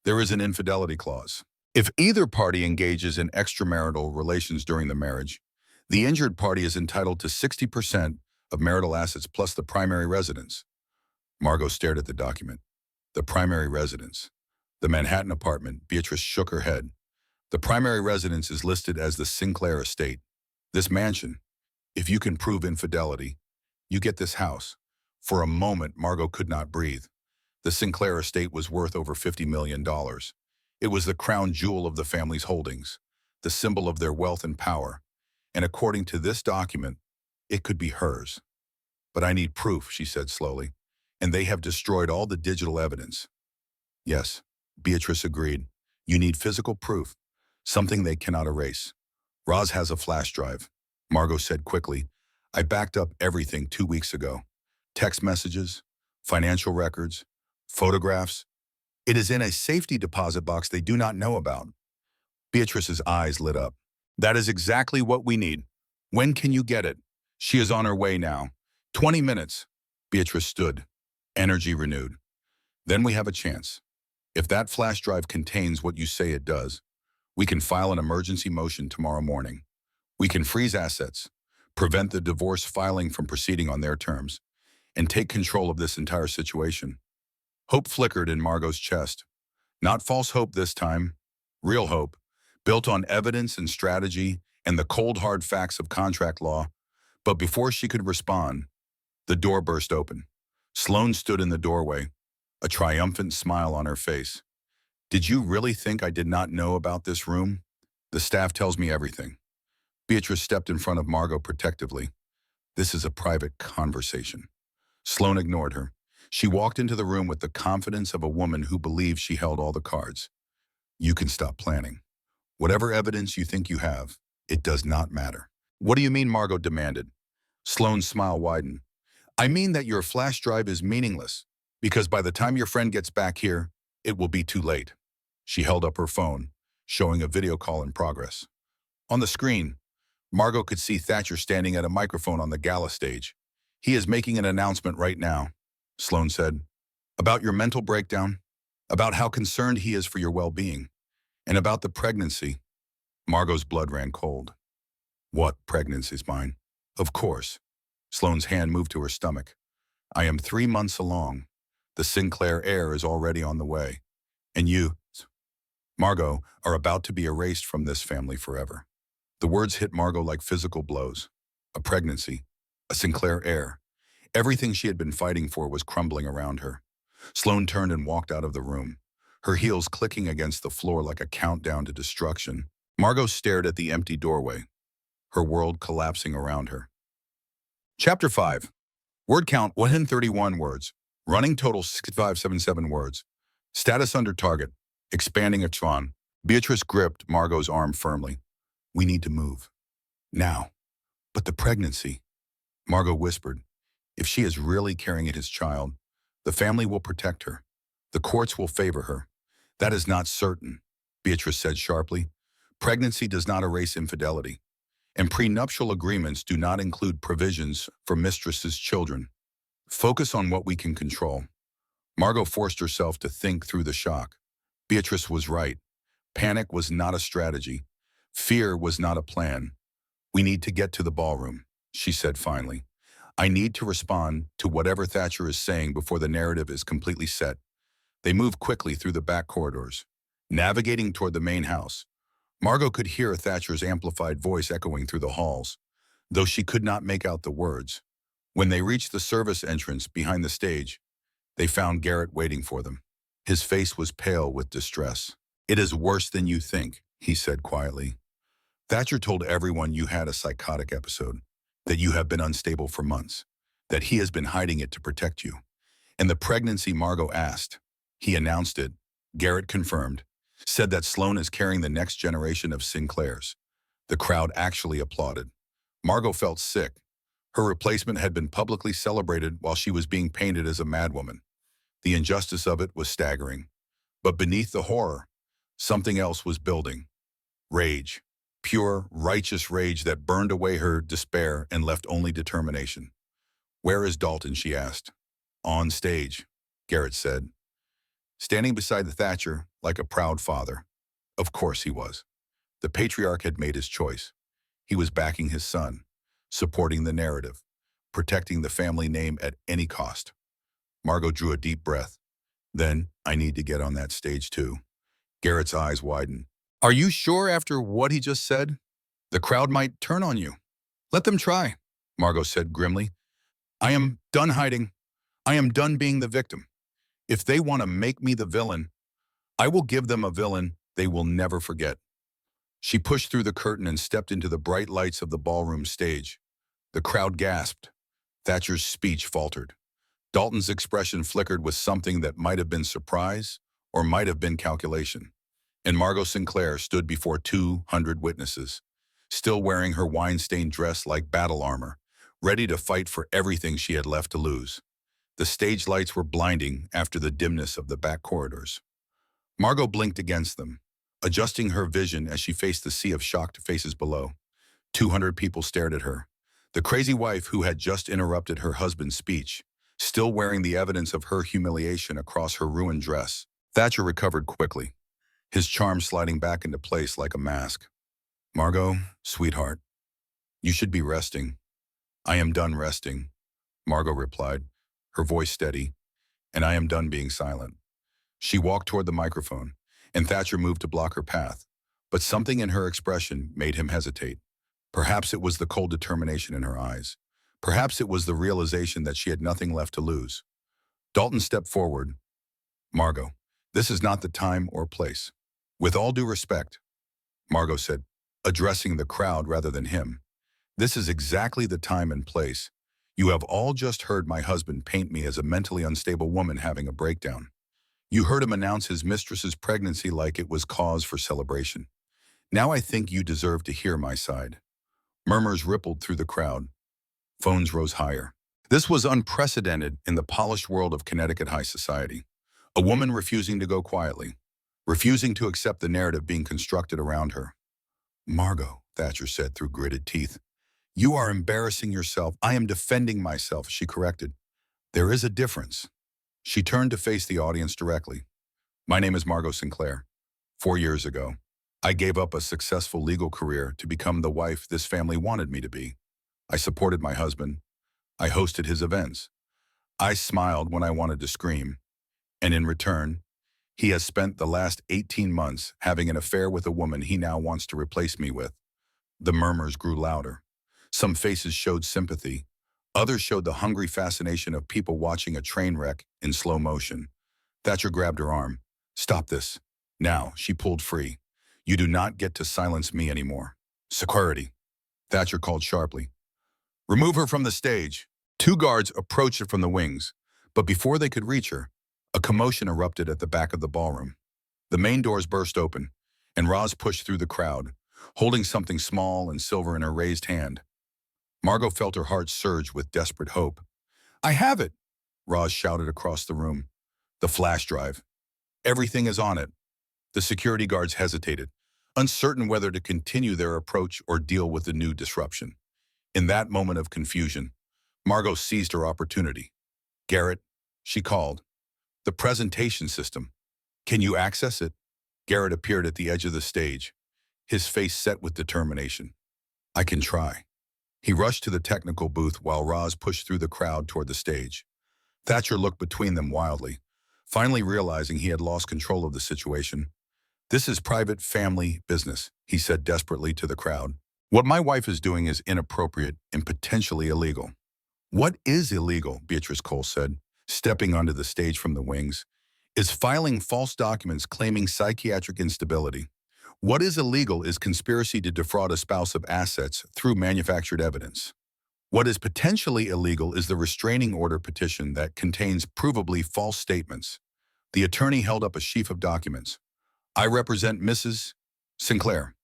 "There is an infidelity clause. If either party engages in extramarital relations during the marriage, the injured party is entitled to 60% of marital assets plus the primary residence." Margot stared at the document. The primary residence. The Manhattan apartment. Beatrice shook her head. "The primary residence is listed as the Sinclair estate. This mansion. If you can prove infidelity, you get this house." For a moment, Margot could not breathe. The Sinclair estate was worth over $50 million. It was the crown jewel of the family's holdings, the symbol of their wealth and power. And according to this document, it could be hers. "But I need proof," she said slowly. "And they have destroyed all the digital evidence." "Yes," Beatrice agreed. "You need physical proof, something they cannot erase." "Roz has a flash drive," Margot said quickly. "I backed up everything 2 weeks ago. Text messages, financial records, photographs. It is in a safety deposit box they do not know about." Beatrice's eyes lit up. "That is exactly what we need. When can you get it?" "She is on her way now. 20 minutes. Beatrice stood, energy renewed. "Then we have a chance. If that flash drive contains what you say it does, we can file an emergency motion tomorrow morning. We can freeze assets, prevent the divorce filing from proceeding on their terms, and take control of this entire situation." Hope flickered in Margot's chest. Not false hope this time. Real hope, built on evidence and strategy and the cold hard facts of contract law. But before she could respond, the door burst open. Sloane stood in the doorway, a triumphant smile on her face. "Did you really think I did not know about this room? The staff tells me everything." Beatrice stepped in front of Margot protectively. "This is a private conversation." Sloane ignored her. She walked into the room with the confidence of a woman who believed she held all the cards. "You can stop planning. Whatever evidence you think you have, it does not matter." "What do you mean?" Margot demanded. Sloane's smile widened. "I mean that your flash drive is meaningless, because by the time your friend gets back here, it will be too late." She held up her phone, showing a video call in progress. On the screen, Margot could see Thatcher standing at a microphone on the gala stage. "He is making an announcement right now," Sloane said, "about your mental breakdown, about how concerned he is for your well-being, and about the pregnancy." Margot's blood ran cold. "What pregnancy's mine?" "Of course." Sloane's hand moved to her stomach. "I am 3 months along. The Sinclair heir is already on the way. And you, Margot, are about to be erased from this family forever." The words hit Margot like physical blows. A pregnancy, a Sinclair heir. Everything she had been fighting for was crumbling around her. Sloane turned and walked out of the room, her heels clicking against the floor like a countdown to destruction. Margot stared at the empty doorway, her world collapsing around her. Chapter 5. Word count 131 words. Running total 6577 words. Status under target. Expanding a tron. Beatrice gripped Margot's arm firmly. We need to move. Now. But the pregnancy. Margot whispered. If she is really carrying his child, the family will protect her. The courts will favor her. That is not certain, Beatrice said sharply. Pregnancy does not erase infidelity, and prenuptial agreements do not include provisions for mistress's children. Focus on what we can control. Margot forced herself to think through the shock. Beatrice was right. Panic was not a strategy. Fear was not a plan. We need to get to the ballroom, she said finally. I need to respond to whatever Thatcher is saying before the narrative is completely set. They moved quickly through the back corridors, navigating toward the main house. Margot could hear Thatcher's amplified voice echoing through the halls, though she could not make out the words. When they reached the service entrance behind the stage, they found Garrett waiting for them. His face was pale with distress. It is worse than you think, he said quietly. Thatcher told everyone you had a psychotic episode, that you have been unstable for months, that he has been hiding it to protect you. And the pregnancy Margot asked. He announced it. Garrett confirmed, said that Sloane is carrying the next generation of Sinclairs. The crowd actually applauded. Margot felt sick. Her replacement had been publicly celebrated while she was being painted as a madwoman. The injustice of it was staggering. But beneath the horror, something else was building. Rage. Pure, righteous rage that burned away her despair and left only determination. Where is Dalton, she asked. On stage, Garrett said. Standing beside the Thatcher like a proud father. Of course he was. The patriarch had made his choice. He was backing his son, supporting the narrative, protecting the family name at any cost. Margot drew a deep breath. Then, I need to get on that stage too. Garrett's eyes widened. Are you sure after what he just said? The crowd might turn on you. Let them try, Margot said grimly. I am done hiding. I am done being the victim. If they want to make me the villain, I will give them a villain they will never forget. She pushed through the curtain and stepped into the bright lights of the ballroom stage. The crowd gasped. Thatcher's speech faltered. Dalton's expression flickered with something that might have been surprise or might have been calculation. And Margot Sinclair stood before 200 witnesses, still wearing her wine-stained dress like battle armor, ready to fight for everything she had left to lose. The stage lights were blinding after the dimness of the back corridors. Margot blinked against them, adjusting her vision as she faced the sea of shocked faces below. 200 people stared at her. The crazy wife who had just interrupted her husband's speech, still wearing the evidence of her humiliation across her ruined dress. Thatcher recovered quickly, his charm sliding back into place like a mask. Margot, sweetheart, you should be resting. I am done resting, Margot replied, her voice steady, and I am done being silent. She walked toward the microphone, and Thatcher moved to block her path, but something in her expression made him hesitate. Perhaps it was the cold determination in her eyes. Perhaps it was the realization that she had nothing left to lose. Dalton stepped forward. Margot, this is not the time or place. With all due respect, Margot said, addressing the crowd rather than him. This is exactly the time and place. You have all just heard my husband paint me as a mentally unstable woman having a breakdown. You heard him announce his mistress's pregnancy like it was cause for celebration. Now I think you deserve to hear my side. Murmurs rippled through the crowd. Phones rose higher. This was unprecedented in the polished world of Connecticut high society. A woman refusing to go quietly, refusing to accept the narrative being constructed around her. Margot, Thatcher said through gritted teeth, you are embarrassing yourself. I am defending myself, she corrected. There is a difference. She turned to face the audience directly. My name is Margot Sinclair. 4 years ago, I gave up a successful legal career to become the wife this family wanted me to be. I supported my husband. I hosted his events. I smiled when I wanted to scream. And in return, he has spent the last 18 months having an affair with a woman he now wants to replace me with. The murmurs grew louder. Some faces showed sympathy. Others showed the hungry fascination of people watching a train wreck in slow motion. Thatcher grabbed her arm. "Stop this. Now," she pulled free. "You do not get to silence me anymore." "Security," Thatcher called sharply. "Remove her from the stage." Two guards approached her from the wings, but before they could reach her, a commotion erupted at the back of the ballroom. The main doors burst open, and Roz pushed through the crowd, holding something small and silver in her raised hand. Margot felt her heart surge with desperate hope. "I have it!" Roz shouted across the room. "The flash drive. Everything is on it." The security guards hesitated, uncertain whether to continue their approach or deal with the new disruption. In that moment of confusion, Margot seized her opportunity. "Garrett," she called. "The presentation system. Can you access it?" Garrett appeared at the edge of the stage, his face set with determination. "I can try." He rushed to the technical booth while Roz pushed through the crowd toward the stage. Thatcher looked between them wildly, finally realizing he had lost control of the situation. "This is private family business," he said desperately to the crowd. "What my wife is doing is inappropriate and potentially illegal." "What is illegal?" Beatrice Cole said, stepping onto the stage from the wings. "Is filing false documents claiming psychiatric instability. What is illegal is conspiracy to defraud a spouse of assets through manufactured evidence. What is potentially illegal is the restraining order petition that contains provably false statements." The attorney held up a sheaf of documents. "I represent Mrs. Sinclair,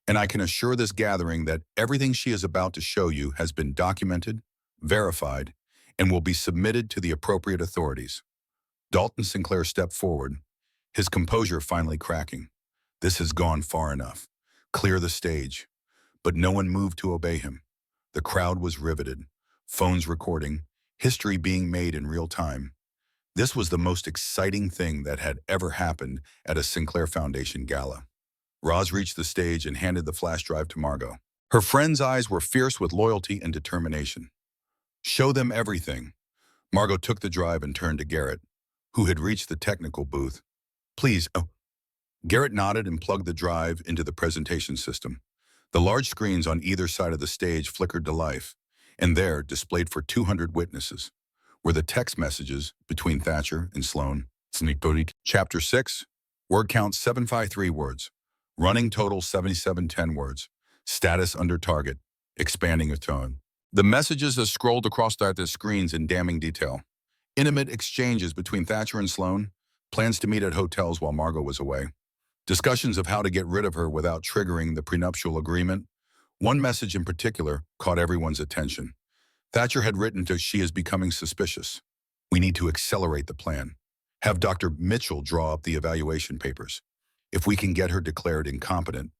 and I can assure this gathering that everything she is about to show you has been documented, verified, and will be submitted to the appropriate authorities." Dalton Sinclair stepped forward, his composure finally cracking. This has gone far enough. Clear the stage. But no one moved to obey him. The crowd was riveted, phones recording, history being made in real time. This was the most exciting thing that had ever happened at a Sinclair Foundation gala. Roz reached the stage and handed the flash drive to Margot. Her friend's eyes were fierce with loyalty and determination. "Show them everything." Margot took the drive and turned to Garrett, who had reached the technical booth. "Please." Oh. Garrett nodded and plugged the drive into the presentation system. The large screens on either side of the stage flickered to life, and there, displayed for 200 witnesses, were the text messages between Thatcher and Sloan. Chapter 6, word count 753 words, running total 7710 words, status under target, expanding a tone. The messages are scrolled across the screens in damning detail. Intimate exchanges between Thatcher and Sloan, plans to meet at hotels while Margot was away. Discussions of how to get rid of her without triggering the prenuptial agreement. One message in particular caught everyone's attention. Thatcher had written to "She is becoming suspicious. We need to accelerate the plan. Have Dr. Mitchell draw up the evaluation papers. If we can get her declared incompetent,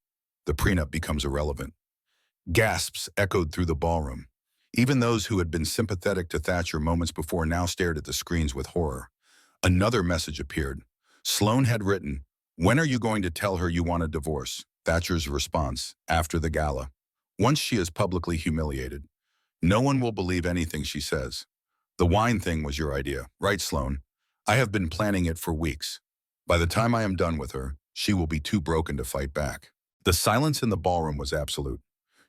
the prenup becomes irrelevant." Gasps echoed through the ballroom. Even those who had been sympathetic to Thatcher moments before now stared at the screens with horror. Another message appeared. Sloan had written, "When are you going to tell her you want a divorce?" Thatcher's response, "After the gala. Once she is publicly humiliated. No one will believe anything she says. The wine thing was your idea, right, Sloan? I have been planning it for weeks. By the time I am done with her, she will be too broken to fight back." The silence in the ballroom was absolute.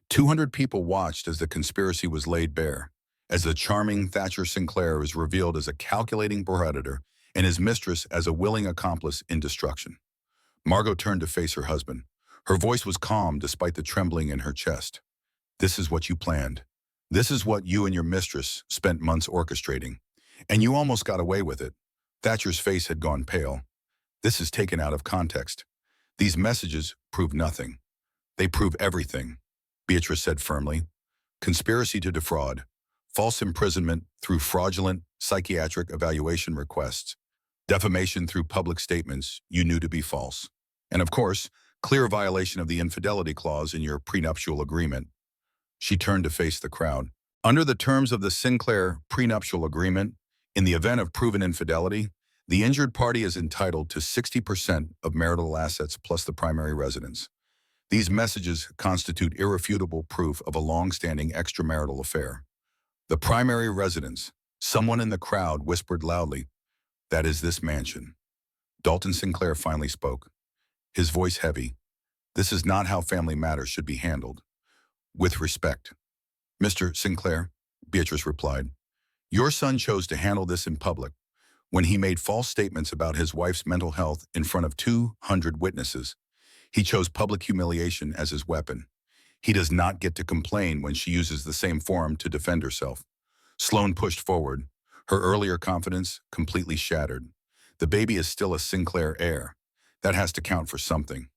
200 people watched as the conspiracy was laid bare, as the charming Thatcher Sinclair was revealed as a calculating predator and his mistress as a willing accomplice in destruction. Margot turned to face her husband. Her voice was calm despite the trembling in her chest. "This is what you planned. This is what you and your mistress spent months orchestrating. And you almost got away with it." Thatcher's face had gone pale. "This is taken out of context. These messages prove nothing. They prove everything," Beatrice said firmly. "Conspiracy to defraud, false imprisonment through fraudulent psychiatric evaluation requests, defamation through public statements you knew to be false, and of course, clear violation of the infidelity clause in your prenuptial agreement." She turned to face the crowd. "Under the terms of the Sinclair prenuptial agreement, in the event of proven infidelity, the injured party is entitled to 60% of marital assets plus the primary residence. These messages constitute irrefutable proof of a long-standing extramarital affair." The primary residence, someone in the crowd whispered loudly, "That is this mansion." Dalton Sinclair finally spoke, his voice heavy. "This is not how family matters should be handled. With respect. Mr. Sinclair." Beatrice replied. Your son chose to handle this in public when he made false statements about his wife's mental health in front of 200 witnesses. He chose public humiliation as his weapon. He does not get to complain when she uses the same forum to defend herself. Sloane pushed forward, her earlier confidence completely shattered. The baby is still a Sinclair heir. That has to count for something.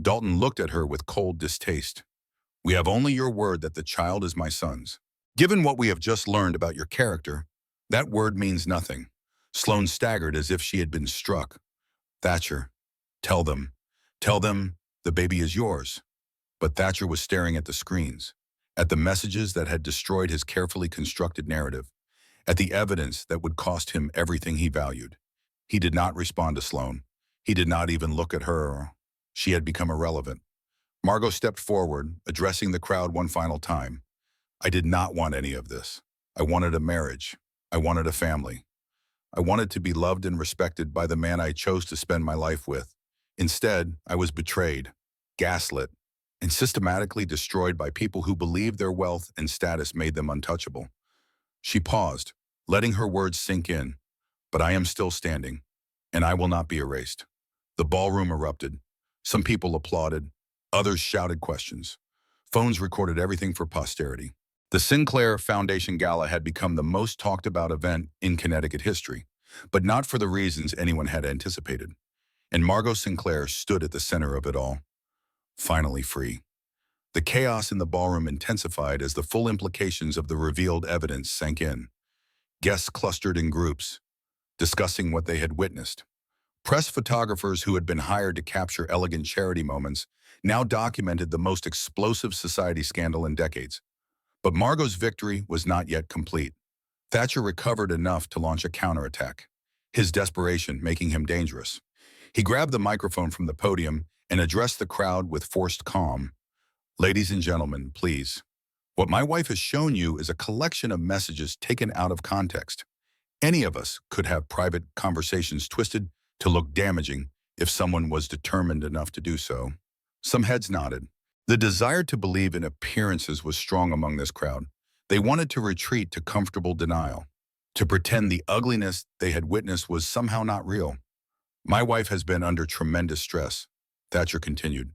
Dalton looked at her with cold distaste. We have only your word that the child is my son's. Given what we have just learned about your character, that word means nothing. Sloane staggered as if she had been struck. Thatcher, tell them the baby is yours. But Thatcher was staring at the screens, at the messages that had destroyed his carefully constructed narrative, at the evidence that would cost him everything he valued. He did not respond to Sloane. He did not even look at her. She had become irrelevant. Margot stepped forward, addressing the crowd one final time. I did not want any of this. I wanted a marriage. I wanted a family. I wanted to be loved and respected by the man I chose to spend my life with. Instead, I was betrayed, gaslit, and systematically destroyed by people who believed their wealth and status made them untouchable. She paused, letting her words sink in. But I am still standing, and I will not be erased. The ballroom erupted. Some people applauded. Others shouted questions. Phones recorded everything for posterity. The Sinclair Foundation Gala had become the most talked about event in Connecticut history, but not for the reasons anyone had anticipated. And Margot Sinclair stood at the center of it all, finally free. The chaos in the ballroom intensified as the full implications of the revealed evidence sank in. Guests clustered in groups, discussing what they had witnessed. Press photographers who had been hired to capture elegant charity moments now documented the most explosive society scandal in decades. But Margot's victory was not yet complete. Thatcher recovered enough to launch a counterattack, his desperation making him dangerous. He grabbed the microphone from the podium and addressed the crowd with forced calm. Ladies and gentlemen, please. What my wife has shown you is a collection of messages taken out of context. Any of us could have private conversations twisted to look damaging if someone was determined enough to do so. Some heads nodded. The desire to believe in appearances was strong among this crowd. They wanted to retreat to comfortable denial, to pretend the ugliness they had witnessed was somehow not real. My wife has been under tremendous stress, Thatcher continued,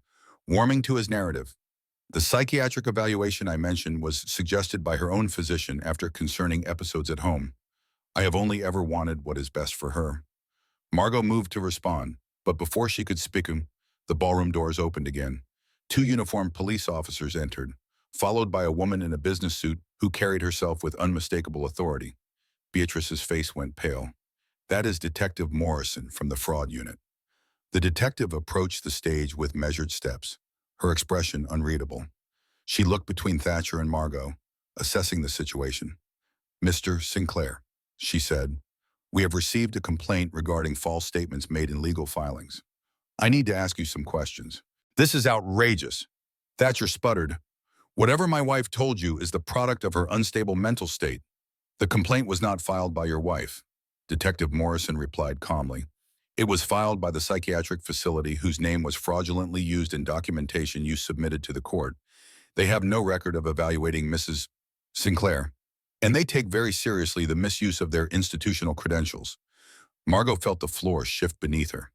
warming to his narrative. The psychiatric evaluation I mentioned was suggested by her own physician after concerning episodes at home. I have only ever wanted what is best for her. Margot moved to respond, but before she could speak, the ballroom doors opened again. 2 uniformed police officers entered, followed by a woman in a business suit who carried herself with unmistakable authority. Beatrice's face went pale. That is Detective Morrison from the fraud unit. The detective approached the stage with measured steps, her expression unreadable. She looked between Thatcher and Margot, assessing the situation. Mr. Sinclair, she said, we have received a complaint regarding false statements made in legal filings. I need to ask you some questions. This is outrageous. Thatcher sputtered. Whatever my wife told you is the product of her unstable mental state. The complaint was not filed by your wife, Detective Morrison replied calmly. It was filed by the psychiatric facility whose name was fraudulently used in documentation you submitted to the court. They have no record of evaluating Mrs. Sinclair, and they take very seriously the misuse of their institutional credentials. Margot felt the floor shift beneath her.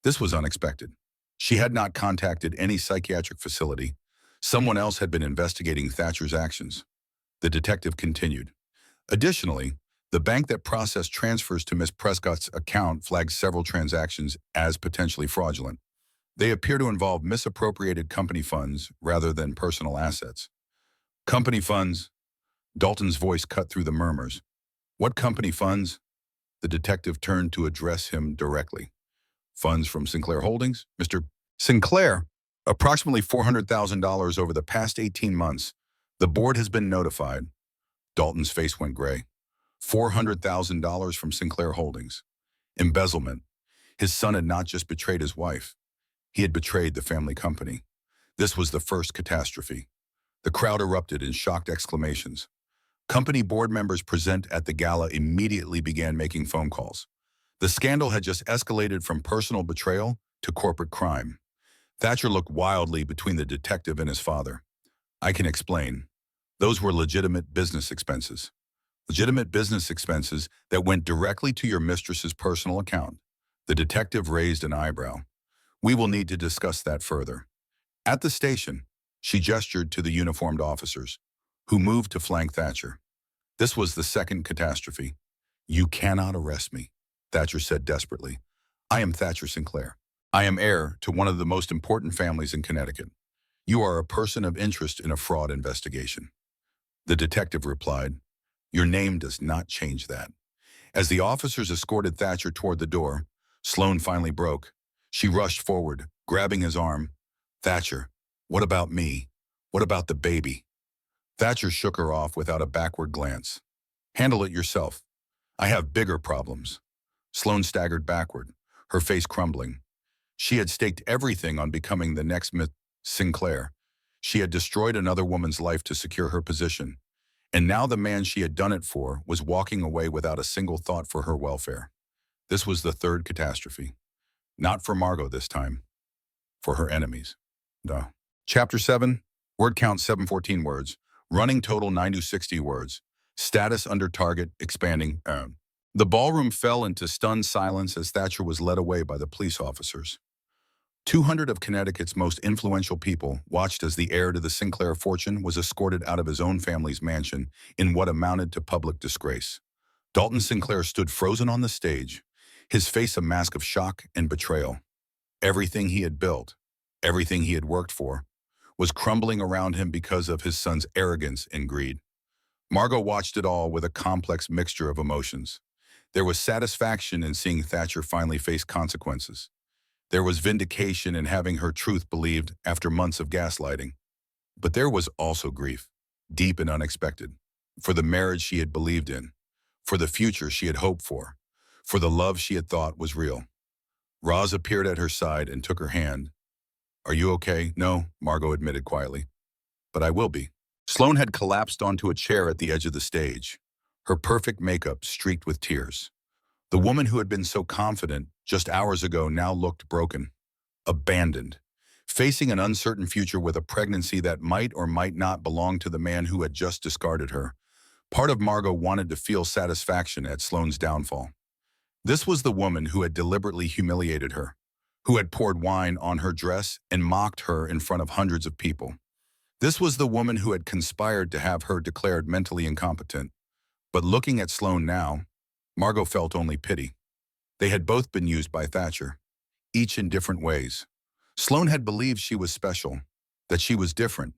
This was unexpected. She had not contacted any psychiatric facility. Someone else had been investigating Thatcher's actions. The detective continued. Additionally, the bank that processed transfers to Miss Prescott's account flagged several transactions as potentially fraudulent. They appear to involve misappropriated company funds rather than personal assets. Company funds? Dalton's voice cut through the murmurs. What company funds? The detective turned to address him directly. Funds from Sinclair Holdings? Mr. Sinclair, approximately $400,000 over the past 18 months. The board has been notified. Dalton's face went gray. $400,000 from Sinclair Holdings. Embezzlement. His son had not just betrayed his wife. He had betrayed the family company. This was the first catastrophe. The crowd erupted in shocked exclamations. Company board members present at the gala immediately began making phone calls. The scandal had just escalated from personal betrayal to corporate crime. Thatcher looked wildly between the detective and his father. I can explain. Those were legitimate business expenses. legitimate business expenses that went directly to your mistress's personal account. The detective raised an eyebrow. We will need to discuss that further. At the station, she gestured to the uniformed officers, who moved to flank Thatcher. This was the second catastrophe. You cannot arrest me, Thatcher said desperately. I am Thatcher Sinclair. I am heir to one of the most important families in Connecticut. You are a person of interest in a fraud investigation. The detective replied, Your name does not change that. As the officers escorted Thatcher toward the door, Sloane finally broke. She rushed forward, grabbing his arm. Thatcher, what about me? What about the baby? Thatcher shook her off without a backward glance. Handle it yourself. I have bigger problems. Sloane staggered backward, her face crumbling. She had staked everything on becoming the next Miss Sinclair. She had destroyed another woman's life to secure her position. And now the man she had done it for was walking away without a single thought for her welfare. This was the third catastrophe. Not for Margot this time. For her enemies. Duh. Chapter 7. Word count 714 words. Running total 960 words. Status under target expanding. The ballroom fell into stunned silence as Thatcher was led away by the police officers. 200 of Connecticut's most influential people watched as the heir to the Sinclair fortune was escorted out of his own family's mansion in what amounted to public disgrace. Dalton Sinclair stood frozen on the stage, his face a mask of shock and betrayal. Everything he had built, everything he had worked for, was crumbling around him because of his son's arrogance and greed. Margot watched it all with a complex mixture of emotions. There was satisfaction in seeing Thatcher finally face consequences. There was vindication in having her truth believed after months of gaslighting. But there was also grief, deep and unexpected, for the marriage she had believed in, for the future she had hoped for the love she had thought was real. Roz appeared at her side and took her hand. Are you okay? No, Margot admitted quietly. But I will be. Sloane had collapsed onto a chair at the edge of the stage, her perfect makeup streaked with tears. The woman who had been so confident just hours ago now looked broken, abandoned, facing an uncertain future with a pregnancy that might or might not belong to the man who had just discarded her. Part of Margot wanted to feel satisfaction at Sloane's downfall. This was the woman who had deliberately humiliated her, who had poured wine on her dress and mocked her in front of hundreds of people. This was the woman who had conspired to have her declared mentally incompetent. But looking at Sloane now, Margot felt only pity. They had both been used by Thatcher, each in different ways. Sloane had believed she was special, that she was different,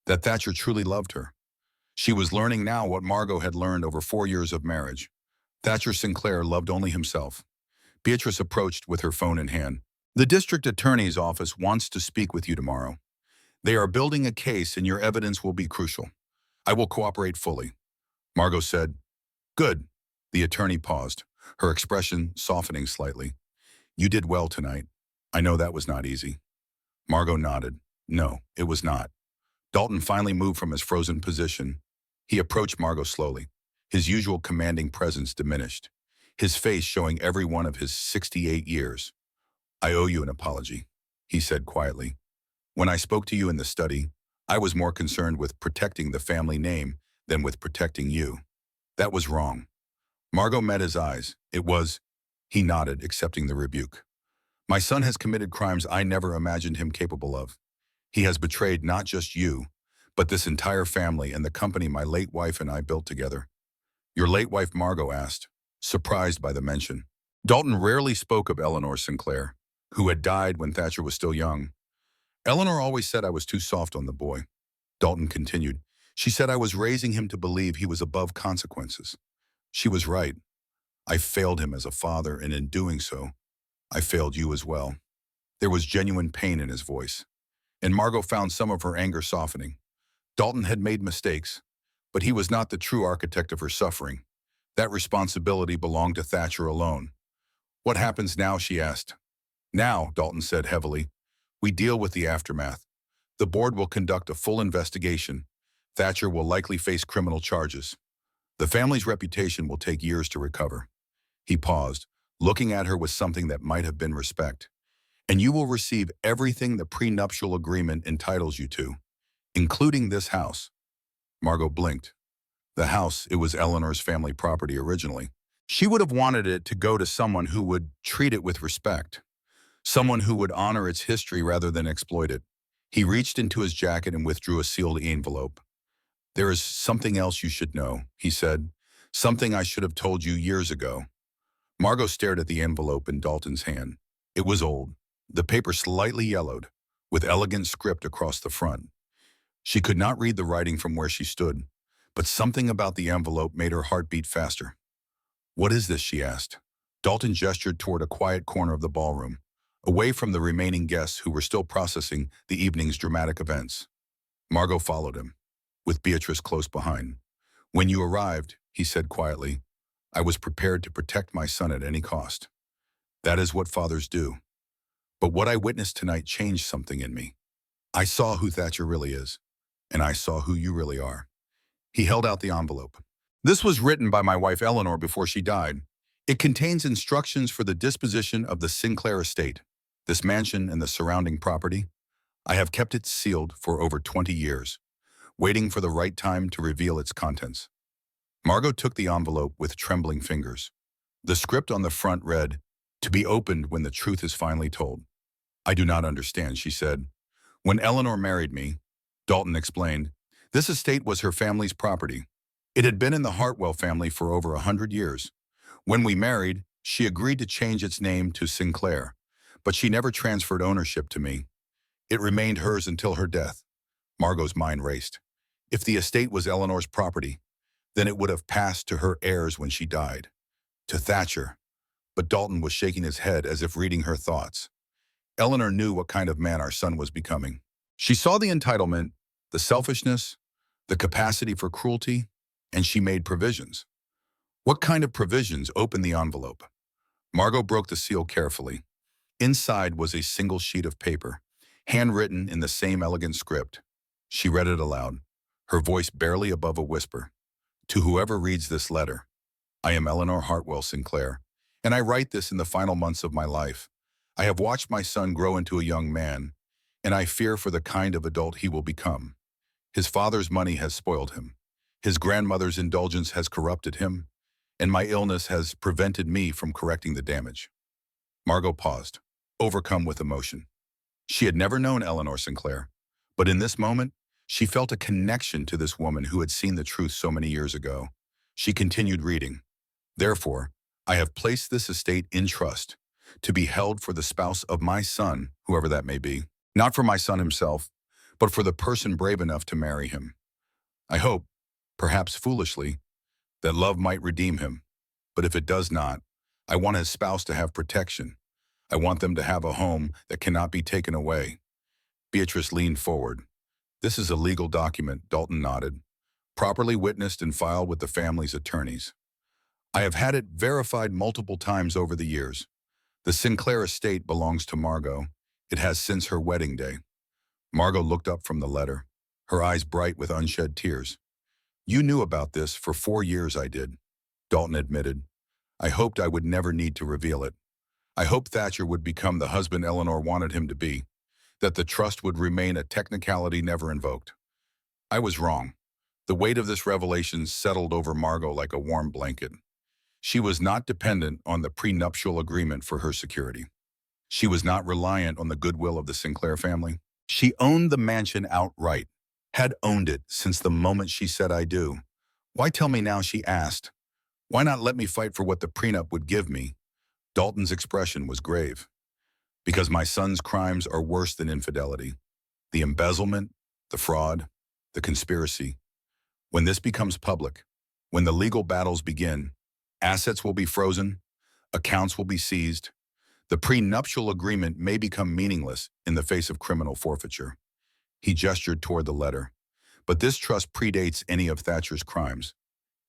that Thatcher truly loved her. She was learning now what Margot had learned over 4 years of marriage. Thatcher Sinclair loved only himself. Beatrice approached with her phone in hand. The district attorney's office wants to speak with you tomorrow. They are building a case and your evidence will be crucial. I will cooperate fully. Margot said, Good. The attorney paused, her expression softening slightly. You did well tonight. I know that was not easy. Margot nodded. No, it was not. Dalton finally moved from his frozen position. He approached Margot slowly. His usual commanding presence diminished, his face showing every one of his 68 years. I owe you an apology, he said quietly. When I spoke to you in the study, I was more concerned with protecting the family name than with protecting you. That was wrong. Margot met his eyes. He nodded, accepting the rebuke. My son has committed crimes I never imagined him capable of. He has betrayed not just you, but this entire family and the company my late wife and I built together. Your late wife, Margot asked, surprised by the mention. Dalton rarely spoke of Eleanor Sinclair, who had died when Thatcher was still young. Eleanor always said I was too soft on the boy. Dalton continued. She said I was raising him to believe he was above consequences. She was right. I failed him as a father, and in doing so, I failed you as well. There was genuine pain in his voice, and Margot found some of her anger softening. Dalton had made mistakes, but he was not the true architect of her suffering. That responsibility belonged to Thatcher alone. What happens now, she asked. Now, Dalton said heavily, we deal with the aftermath. The board will conduct a full investigation. Thatcher will likely face criminal charges. The family's reputation will take years to recover. He paused, looking at her with something that might have been respect. And you will receive everything the prenuptial agreement entitles you to, including this house. Margot blinked. The house, it was Eleanor's family property originally. She would have wanted it to go to someone who would treat it with respect, someone who would honor its history rather than exploit it. He reached into his jacket and withdrew a sealed envelope. "There is something else you should know," he said. "Something I should have told you years ago." Margot stared at the envelope in Dalton's hand. It was old, the paper slightly yellowed, with elegant script across the front. She could not read the writing from where she stood, but something about the envelope made her heart beat faster. "What is this?" she asked. Dalton gestured toward a quiet corner of the ballroom, away from the remaining guests who were still processing the evening's dramatic events. Margot followed him, with Beatrice close behind. "When you arrived," he said quietly, "I was prepared to protect my son at any cost. That is what fathers do. But what I witnessed tonight changed something in me. I saw who Thatcher really is, and I saw who you really are." He held out the envelope. "This was written by my wife Eleanor before she died. It contains instructions for the disposition of the Sinclair estate, this mansion and the surrounding property. I have kept it sealed for over 20 years, waiting for the right time to reveal its contents." Margot took the envelope with trembling fingers. The script on the front read, "To be opened when the truth is finally told." "I do not understand," she said. "When Eleanor married me," Dalton explained, "this estate was her family's property. It had been in the Hartwell family for over 100 years. When we married, she agreed to change its name to Sinclair, but she never transferred ownership to me. It remained hers until her death." Margot's mind raced. If the estate was Eleanor's property, then it would have passed to her heirs when she died. To Thatcher. But Dalton was shaking his head as if reading her thoughts. "Eleanor knew what kind of man our son was becoming. She saw the entitlement, the selfishness, the capacity for cruelty, and she made provisions." "What kind of provisions?" Opened the envelope. Margot broke the seal carefully. Inside was a single sheet of paper, handwritten in the same elegant script. She read it aloud, her voice barely above a whisper. "To whoever reads this letter, I am Eleanor Hartwell Sinclair, and I write this in the final months of my life. I have watched my son grow into a young man, and I fear for the kind of adult he will become. His father's money has spoiled him. His grandmother's indulgence has corrupted him, and my illness has prevented me from correcting the damage." Margot paused, overcome with emotion. She had never known Eleanor Sinclair, but in this moment, she felt a connection to this woman who had seen the truth so many years ago. She continued reading. "Therefore, I have placed this estate in trust, to be held for the spouse of my son, whoever that may be. Not for my son himself, but for the person brave enough to marry him. I hope, perhaps foolishly, that love might redeem him. But if it does not, I want his spouse to have protection. I want them to have a home that cannot be taken away." Beatrice leaned forward. "This is a legal document," Dalton nodded, "properly witnessed and filed with the family's attorneys. I have had it verified multiple times over the years. The Sinclair estate belongs to Margot. It has since her wedding day." Margot looked up from the letter, her eyes bright with unshed tears. "You knew about this for 4 years, I did," Dalton admitted. "I hoped I would never need to reveal it. I hoped Thatcher would become the husband Eleanor wanted him to be, that the trust would remain a technicality never invoked. I was wrong. The weight of this revelation settled over Margot like a warm blanket. She was not dependent on the prenuptial agreement for her security. She was not reliant on the goodwill of the Sinclair family. She owned the mansion outright, had owned it since the moment she said I do. Why tell me now, she asked. Why not let me fight for what the prenup would give me? Dalton's expression was grave. Because my son's crimes are worse than infidelity. The embezzlement, the fraud, the conspiracy. When this becomes public, when the legal battles begin, assets will be frozen, accounts will be seized. The prenuptial agreement may become meaningless in the face of criminal forfeiture. He gestured toward the letter. But this trust predates any of Thatcher's crimes.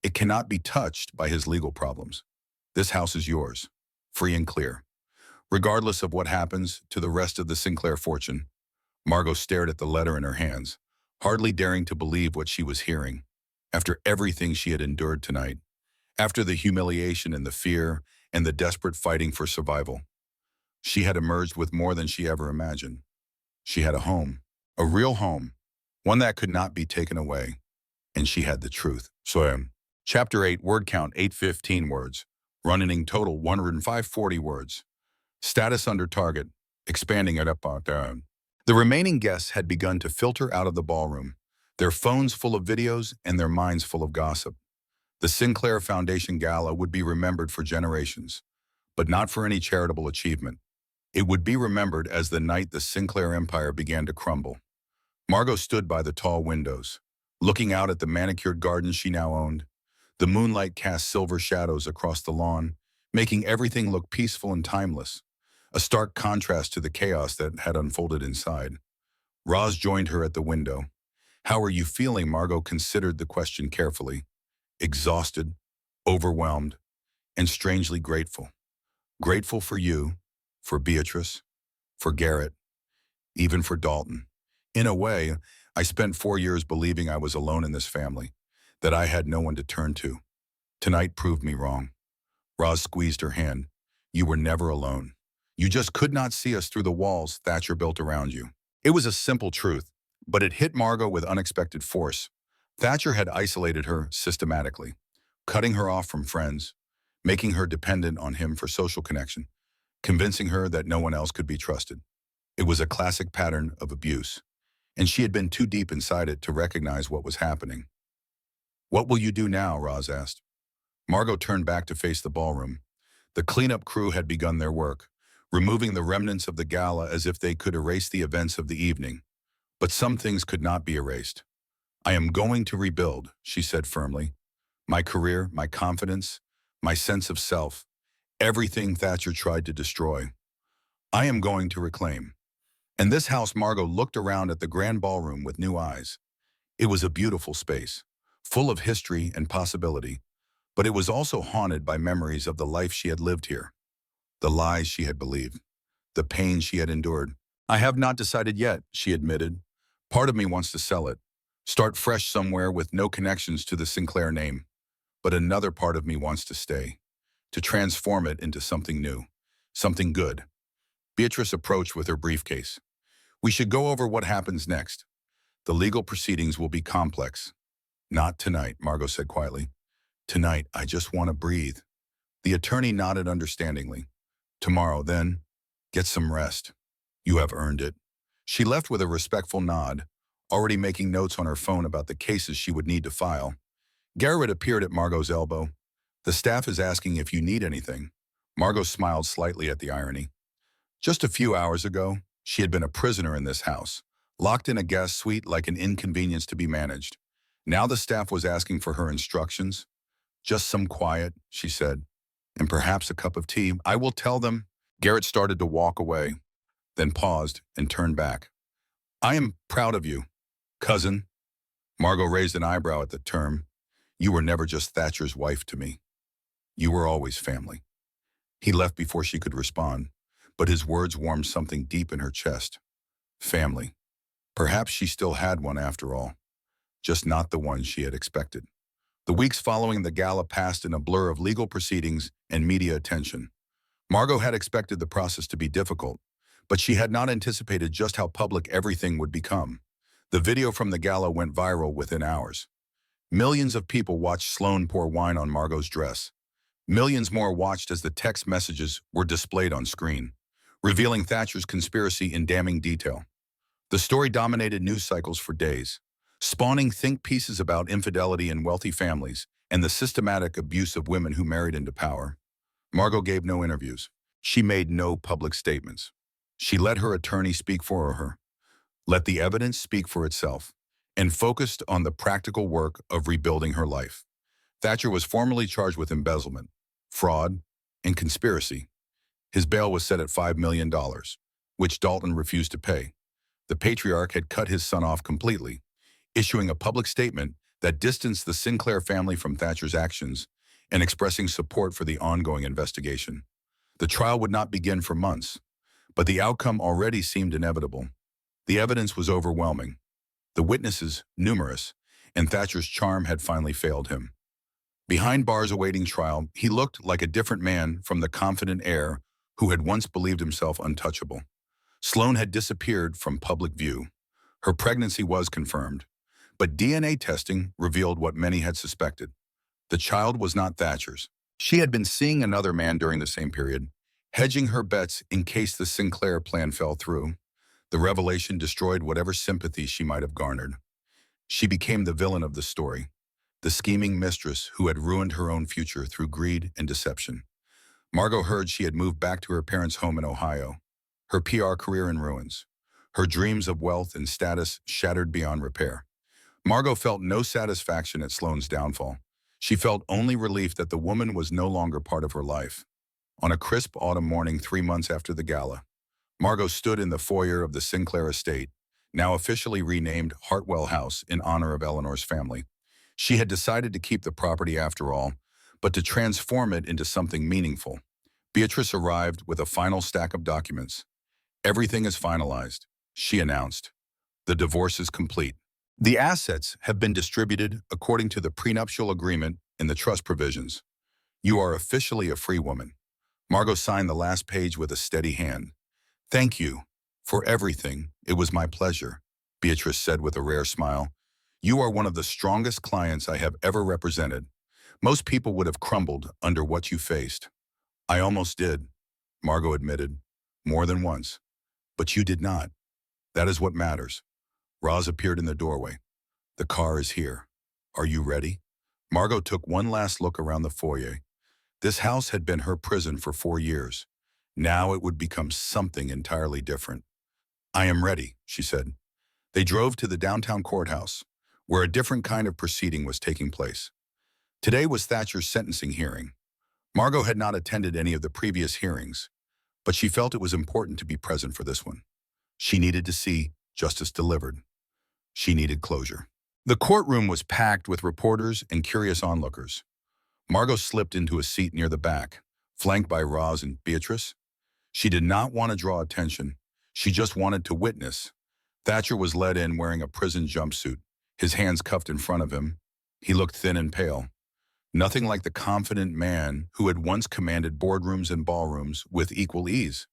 It cannot be touched by his legal problems. This house is yours, free and clear. Regardless of what happens to the rest of the Sinclair fortune. Margot stared at the letter in her hands, hardly daring to believe what she was hearing. After everything she had endured tonight, after the humiliation and the fear and the desperate fighting for survival, she had emerged with more than she ever imagined. She had a home, a real home, one that could not be taken away. and she had the truth. So, Chapter 8, word count 815 words. Running total 10540 words. Status under target, expanding it up. The remaining guests had begun to filter out of the ballroom, their phones full of videos and their minds full of gossip. The Sinclair Foundation Gala would be remembered for generations, but not for any charitable achievement. It would be remembered as the night the Sinclair empire began to crumble. Margot stood by the tall windows, looking out at the manicured gardens she now owned. The moonlight cast silver shadows across the lawn, making everything look peaceful and timeless, a stark contrast to the chaos that had unfolded inside. Roz joined her at the window. "How are you feeling?" Margot considered the question carefully. Exhausted, overwhelmed, and strangely grateful. Grateful for you, for Beatrice, for Garrett, even for Dalton. In a way, I spent 4 years believing I was alone in this family, that I had no one to turn to. Tonight proved me wrong. Roz squeezed her hand. "You were never alone. You just could not see us through the walls Thatcher built around you." It was a simple truth, but it hit Margot with unexpected force. Thatcher had isolated her systematically, cutting her off from friends, making her dependent on him for social connection, convincing her that no one else could be trusted. It was a classic pattern of abuse, and she had been too deep inside it to recognize what was happening. "What will you do now?" Roz asked. Margot turned back to face the ballroom. The cleanup crew had begun their work, removing the remnants of the gala as if they could erase the events of the evening. But some things could not be erased. "I am going to rebuild," she said firmly. "My career, my confidence, my sense of self, everything Thatcher tried to destroy. I am going to reclaim." In this house, Margot looked around at the grand ballroom with new eyes. It was a beautiful space, full of history and possibility, but it was also haunted by memories of the life she had lived here, the lies she had believed, the pain she had endured. "I have not decided yet," she admitted. "Part of me wants to sell it, start fresh somewhere with no connections to the Sinclair name. But another part of me wants to stay, to transform it into something new, something good." Beatrice approached with her briefcase. "We should go over what happens next. The legal proceedings will be complex." "Not tonight," Margot said quietly. "Tonight, I just want to breathe." The attorney nodded understandingly. "Tomorrow, then, get some rest. You have earned it." She left with a respectful nod, already making notes on her phone about the cases she would need to file. Garrett appeared at Margot's elbow. "The staff is asking if you need anything." Margot smiled slightly at the irony. Just a few hours ago, she had been a prisoner in this house, locked in a guest suite like an inconvenience to be managed. Now the staff was asking for her instructions. "Just some quiet," she said, "and perhaps a cup of tea. I will tell them." Garrett started to walk away, then paused and turned back. "I am proud of you, cousin." Margot raised an eyebrow at the term. "You were never just Thatcher's wife to me. You were always family." He left before she could respond, but his words warmed something deep in her chest. Family. Perhaps she still had one after all, just not the one she had expected. The weeks following the gala passed in a blur of legal proceedings and media attention. Margot had expected the process to be difficult, but she had not anticipated just how public everything would become. The video from the gala went viral within hours. Millions of people watched Sloane pour wine on Margot's dress. Millions more watched as the text messages were displayed on screen, revealing Thatcher's conspiracy in damning detail. The story dominated news cycles for days, spawning think pieces about infidelity in wealthy families and the systematic abuse of women who married into power. Margot gave no interviews. She made no public statements. She let her attorney speak for her, let the evidence speak for itself, and focused on the practical work of rebuilding her life. Thatcher was formally charged with embezzlement, fraud, and conspiracy. His bail was set at $5 million, which Dalton refused to pay. The patriarch had cut his son off completely, issuing a public statement that distanced the Sinclair family from Thatcher's actions and expressing support for the ongoing investigation. The trial would not begin for months, but the outcome already seemed inevitable. The evidence was overwhelming, the witnesses numerous, and Thatcher's charm had finally failed him. Behind bars awaiting trial, he looked like a different man from the confident heir who had once believed himself untouchable. Sloane had disappeared from public view. Her pregnancy was confirmed, But DNA testing revealed what many had suspected. The child was not Thatcher's. She had been seeing another man during the same period, hedging her bets in case the Sinclair plan fell through. The revelation destroyed whatever sympathy she might have garnered. She became the villain of the story, the scheming mistress who had ruined her own future through greed and deception. Margot heard she had moved back to her parents' home in Ohio, her PR career in ruins, her dreams of wealth and status shattered beyond repair. Margot felt no satisfaction at Sloane's downfall. She felt only relief that the woman was no longer part of her life. On a crisp autumn morning 3 months after the gala, Margot stood in the foyer of the Sinclair estate, now officially renamed Hartwell House in honor of Eleanor's family. She had decided to keep the property after all, but to transform it into something meaningful. Beatrice arrived with a final stack of documents. "Everything is finalized," she announced. "The divorce is complete. The assets have been distributed according to the prenuptial agreement and the trust provisions. You are officially a free woman." Margot signed the last page with a steady hand. "Thank you for everything. It was my pleasure," Beatrice said with a rare smile. "You are one of the strongest clients I have ever represented. Most people would have crumbled under what you faced." "I almost did," Margot admitted, "more than once. But you did not. That is what matters." Roz appeared in the doorway. "The car is here. Are you ready?" Margot took one last look around the foyer. This house had been her prison for 4 years. Now it would become something entirely different. "I am ready," she said. They drove to the downtown courthouse, where a different kind of proceeding was taking place. Today was Thatcher's sentencing hearing. Margot had not attended any of the previous hearings, but she felt it was important to be present for this one. She needed to see justice delivered. She needed closure. The courtroom was packed with reporters and curious onlookers. Margot slipped into a seat near the back, flanked by Roz and Beatrice. She did not want to draw attention. She just wanted to witness. Thatcher was led in wearing a prison jumpsuit, his hands cuffed in front of him. He looked thin and pale. Nothing like the confident man who had once commanded boardrooms and ballrooms with equal ease.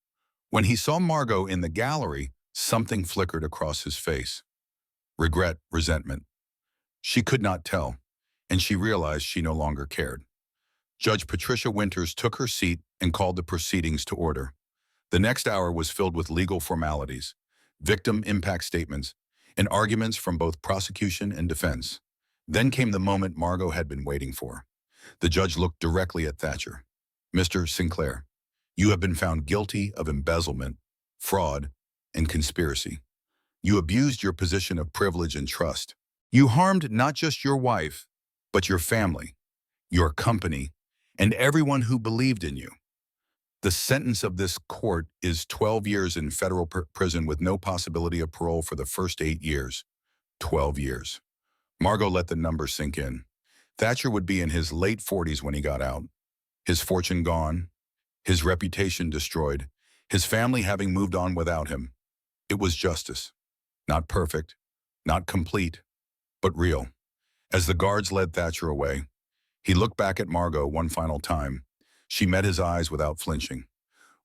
When he saw Margot in the gallery, something flickered across his face. Regret, resentment. She could not tell, and she realized she no longer cared. Judge Patricia Winters took her seat and called the proceedings to order. The next hour was filled with legal formalities, victim impact statements, and arguments from both prosecution and defense. Then came the moment Margot had been waiting for. The judge looked directly at Thatcher. "Mr. Sinclair, you have been found guilty of embezzlement, fraud, and conspiracy. You abused your position of privilege and trust. You harmed not just your wife, but your family, your company, and everyone who believed in you. The sentence of this court is 12 years in federal prison with no possibility of parole for the first 8 years. 12 years. Margot let the number sink in. Thatcher would be in his late 40s when he got out. His fortune gone, his reputation destroyed, his family having moved on without him. It was justice. Not perfect, not complete, but real. As the guards led Thatcher away, he looked back at Margot one final time. She met his eyes without flinching.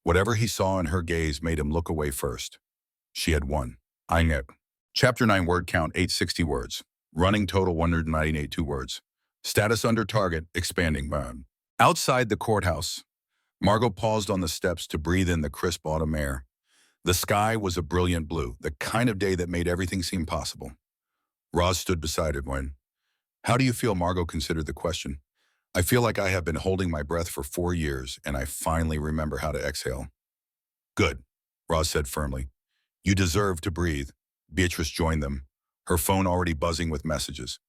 Whatever he saw in her gaze made him look away first. She had won. I know. Chapter 9 word count 860 words. Running total 198 words. Status under target, expanding. Outside the courthouse, Margot paused on the steps to breathe in the crisp autumn air. The sky was a brilliant blue, the kind of day that made everything seem possible. Roz stood beside her when, "How do you feel?" Margot considered the question. "I feel like I have been holding my breath for 4 years, and I finally remember how to exhale." "Good," Roz said firmly. "You deserve to breathe." Beatrice joined them, her phone already buzzing with messages.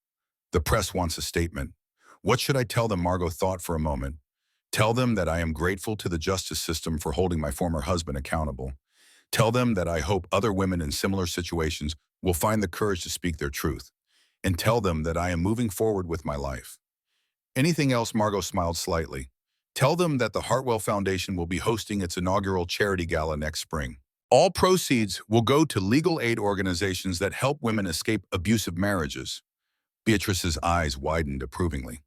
"The press wants a statement." "What should I tell them?" Margot thought for a moment. "Tell them that I am grateful to the justice system for holding my former husband accountable. Tell them that I hope other women in similar situations will find the courage to speak their truth. And tell them that I am moving forward with my life." "Anything else?" Margot smiled slightly. "Tell them that the Hartwell Foundation will be hosting its inaugural charity gala next spring. All proceeds will go to legal aid organizations that help women escape abusive marriages." Beatrice's eyes widened approvingly.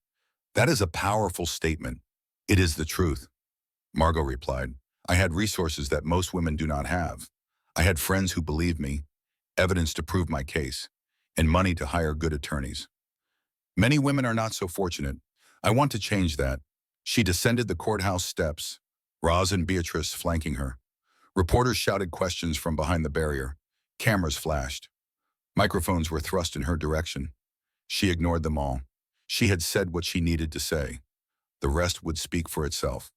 "That is a powerful statement." "It is the truth," Margot replied. "I had resources that most women do not have. I had friends who believed me, evidence to prove my case. and money to hire good attorneys. Many women are not so fortunate. I want to change that. She descended the courthouse steps, Roz and Beatrice flanking her. Reporters shouted questions from behind the barrier. Cameras flashed. Microphones were thrust in her direction. She ignored them all. She had said what she needed to say. The rest would speak for itself.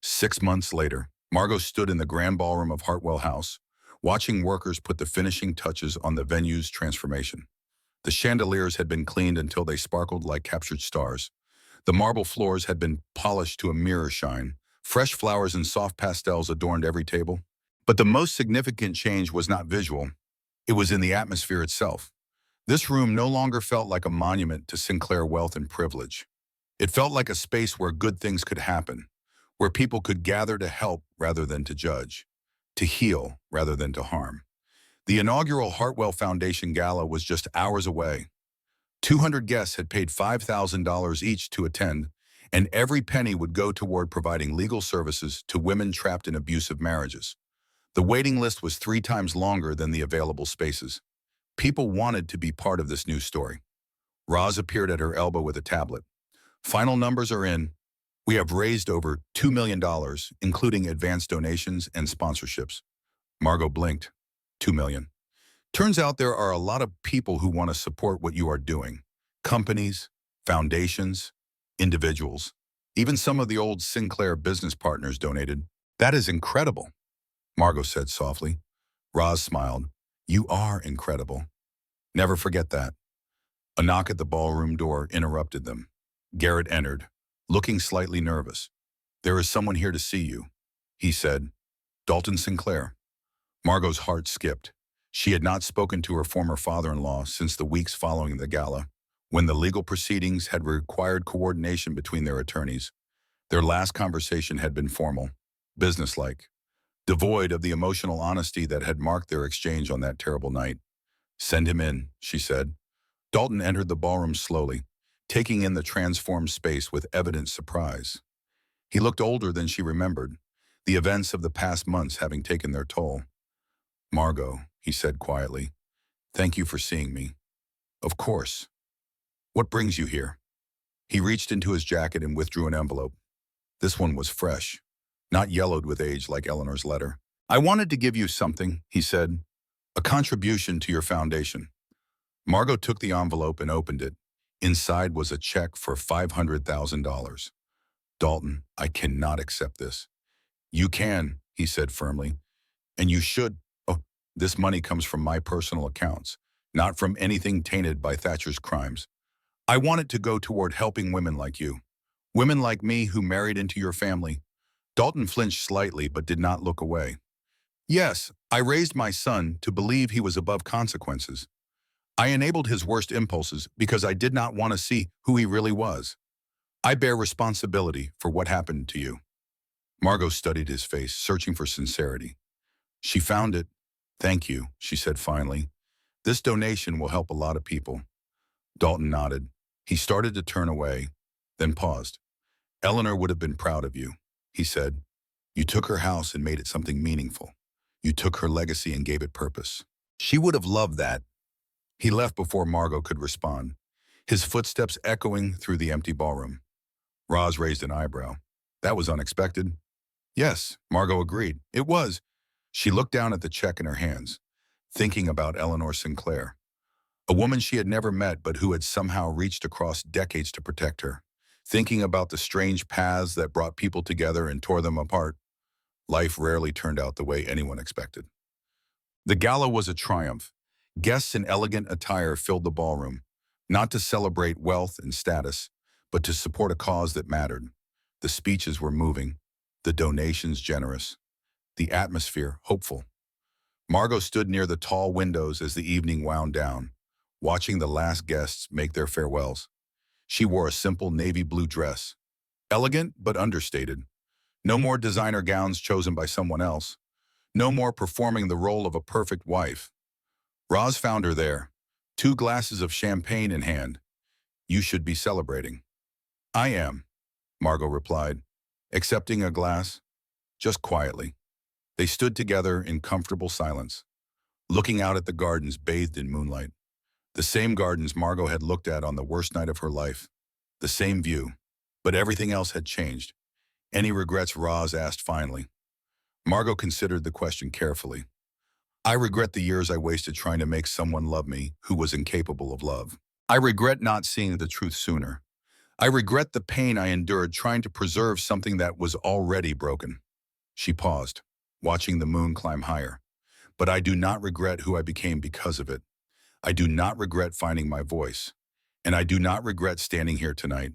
6 months later, Margot stood in the grand ballroom of Hartwell House, watching workers put the finishing touches on the venue's transformation. The chandeliers had been cleaned until they sparkled like captured stars. The marble floors had been polished to a mirror shine. Fresh flowers and soft pastels adorned every table. But the most significant change was not visual. It was in the atmosphere itself. This room no longer felt like a monument to Sinclair wealth and privilege. It felt like a space where good things could happen, where people could gather to help rather than to judge, to heal rather than to harm. The inaugural Hartwell Foundation Gala was just hours away. 200 guests had paid $5,000 each to attend, and every penny would go toward providing legal services to women trapped in abusive marriages. The waiting list was 3 times longer than the available spaces. People wanted to be part of this new story. Roz appeared at her elbow with a tablet. Final numbers are in. We have raised over $2 million, including advance donations and sponsorships. Margot blinked. 2 million. Turns out there are a lot of people who want to support what you are doing. Companies, foundations, individuals. Even some of the old Sinclair business partners donated. That is incredible, Margot said softly. Roz smiled. You are incredible. Never forget that. A knock at the ballroom door interrupted them. Garrett entered, looking slightly nervous. There is someone here to see you, he said. Dalton Sinclair. Margot's heart skipped. She had not spoken to her former father-in-law since the weeks following the gala, when the legal proceedings had required coordination between their attorneys. Their last conversation had been formal, businesslike, devoid of the emotional honesty that had marked their exchange on that terrible night. Send him in, she said. Dalton entered the ballroom slowly, taking in the transformed space with evident surprise. He looked older than she remembered, the events of the past months having taken their toll. Margot, he said quietly, thank you for seeing me. Of course. What brings you here? He reached into his jacket and withdrew an envelope. This one was fresh, not yellowed with age like Eleanor's letter. I wanted to give you something, he said, a contribution to your foundation. Margot took the envelope and opened it. Inside was a check for $500,000. Dalton, I cannot accept this. You can, he said firmly, and you should. Oh, this money comes from my personal accounts, not from anything tainted by Thatcher's crimes. I want it to go toward helping women like you. Women like me who married into your family. Dalton flinched slightly but did not look away. Yes, I raised my son to believe he was above consequences. I enabled his worst impulses because I did not want to see who he really was. I bear responsibility for what happened to you. Margot studied his face, searching for sincerity. She found it. Thank you, she said finally. This donation will help a lot of people. Dalton nodded. He started to turn away, then paused. Eleanor would have been proud of you, he said. You took her house and made it something meaningful. You took her legacy and gave it purpose. She would have loved that. He left before Margot could respond, his footsteps echoing through the empty ballroom. Roz raised an eyebrow. That was unexpected. Yes, Margot agreed. It was. She looked down at the check in her hands, thinking about Eleanor Sinclair, a woman she had never met but who had somehow reached across decades to protect her, thinking about the strange paths that brought people together and tore them apart. Life rarely turned out the way anyone expected. The gala was a triumph. Guests in elegant attire filled the ballroom, not to celebrate wealth and status, but to support a cause that mattered. The speeches were moving, the donations generous, the atmosphere hopeful. Margot stood near the tall windows as the evening wound down, watching the last guests make their farewells. She wore a simple navy blue dress, elegant but understated. No more designer gowns chosen by someone else. No more performing the role of a perfect wife. Roz found her there, 2 glasses of champagne in hand. You should be celebrating. I am, Margot replied, accepting a glass, just quietly. They stood together in comfortable silence, looking out at the gardens bathed in moonlight. The same gardens Margot had looked at on the worst night of her life. The same view. But everything else had changed. Any regrets, Roz asked finally. Margot considered the question carefully. I regret the years I wasted trying to make someone love me who was incapable of love. I regret not seeing the truth sooner. I regret the pain I endured trying to preserve something that was already broken. She paused, watching the moon climb higher. But I do not regret who I became because of it. I do not regret finding my voice. And I do not regret standing here tonight,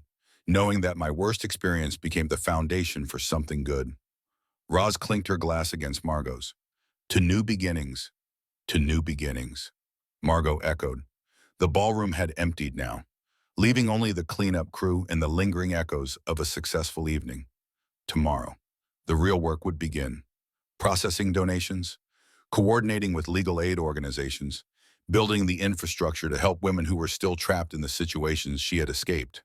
knowing that my worst experience became the foundation for something good. Roz clinked her glass against Margot's. To new beginnings. To new beginnings. Margot echoed. The ballroom had emptied now, leaving only the cleanup crew and the lingering echoes of a successful evening. Tomorrow, the real work would begin. Processing donations, coordinating with legal aid organizations, building the infrastructure to help women who were still trapped in the situations she had escaped.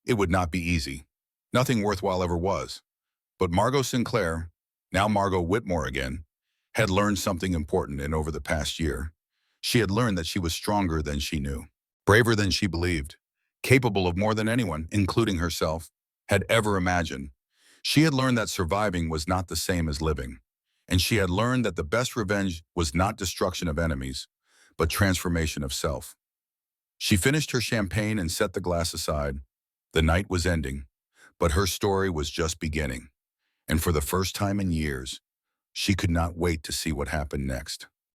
It would not be easy. Nothing worthwhile ever was. But Margot Sinclair, now Margot Whitmore again, had learned something important and over the past year. She had learned that she was stronger than she knew, braver than she believed, capable of more than anyone, including herself, had ever imagined. She had learned that surviving was not the same as living. And she had learned that the best revenge was not destruction of enemies, but transformation of self. She finished her champagne and set the glass aside. The night was ending, but her story was just beginning. And for the first time in years, she could not wait to see what happened next.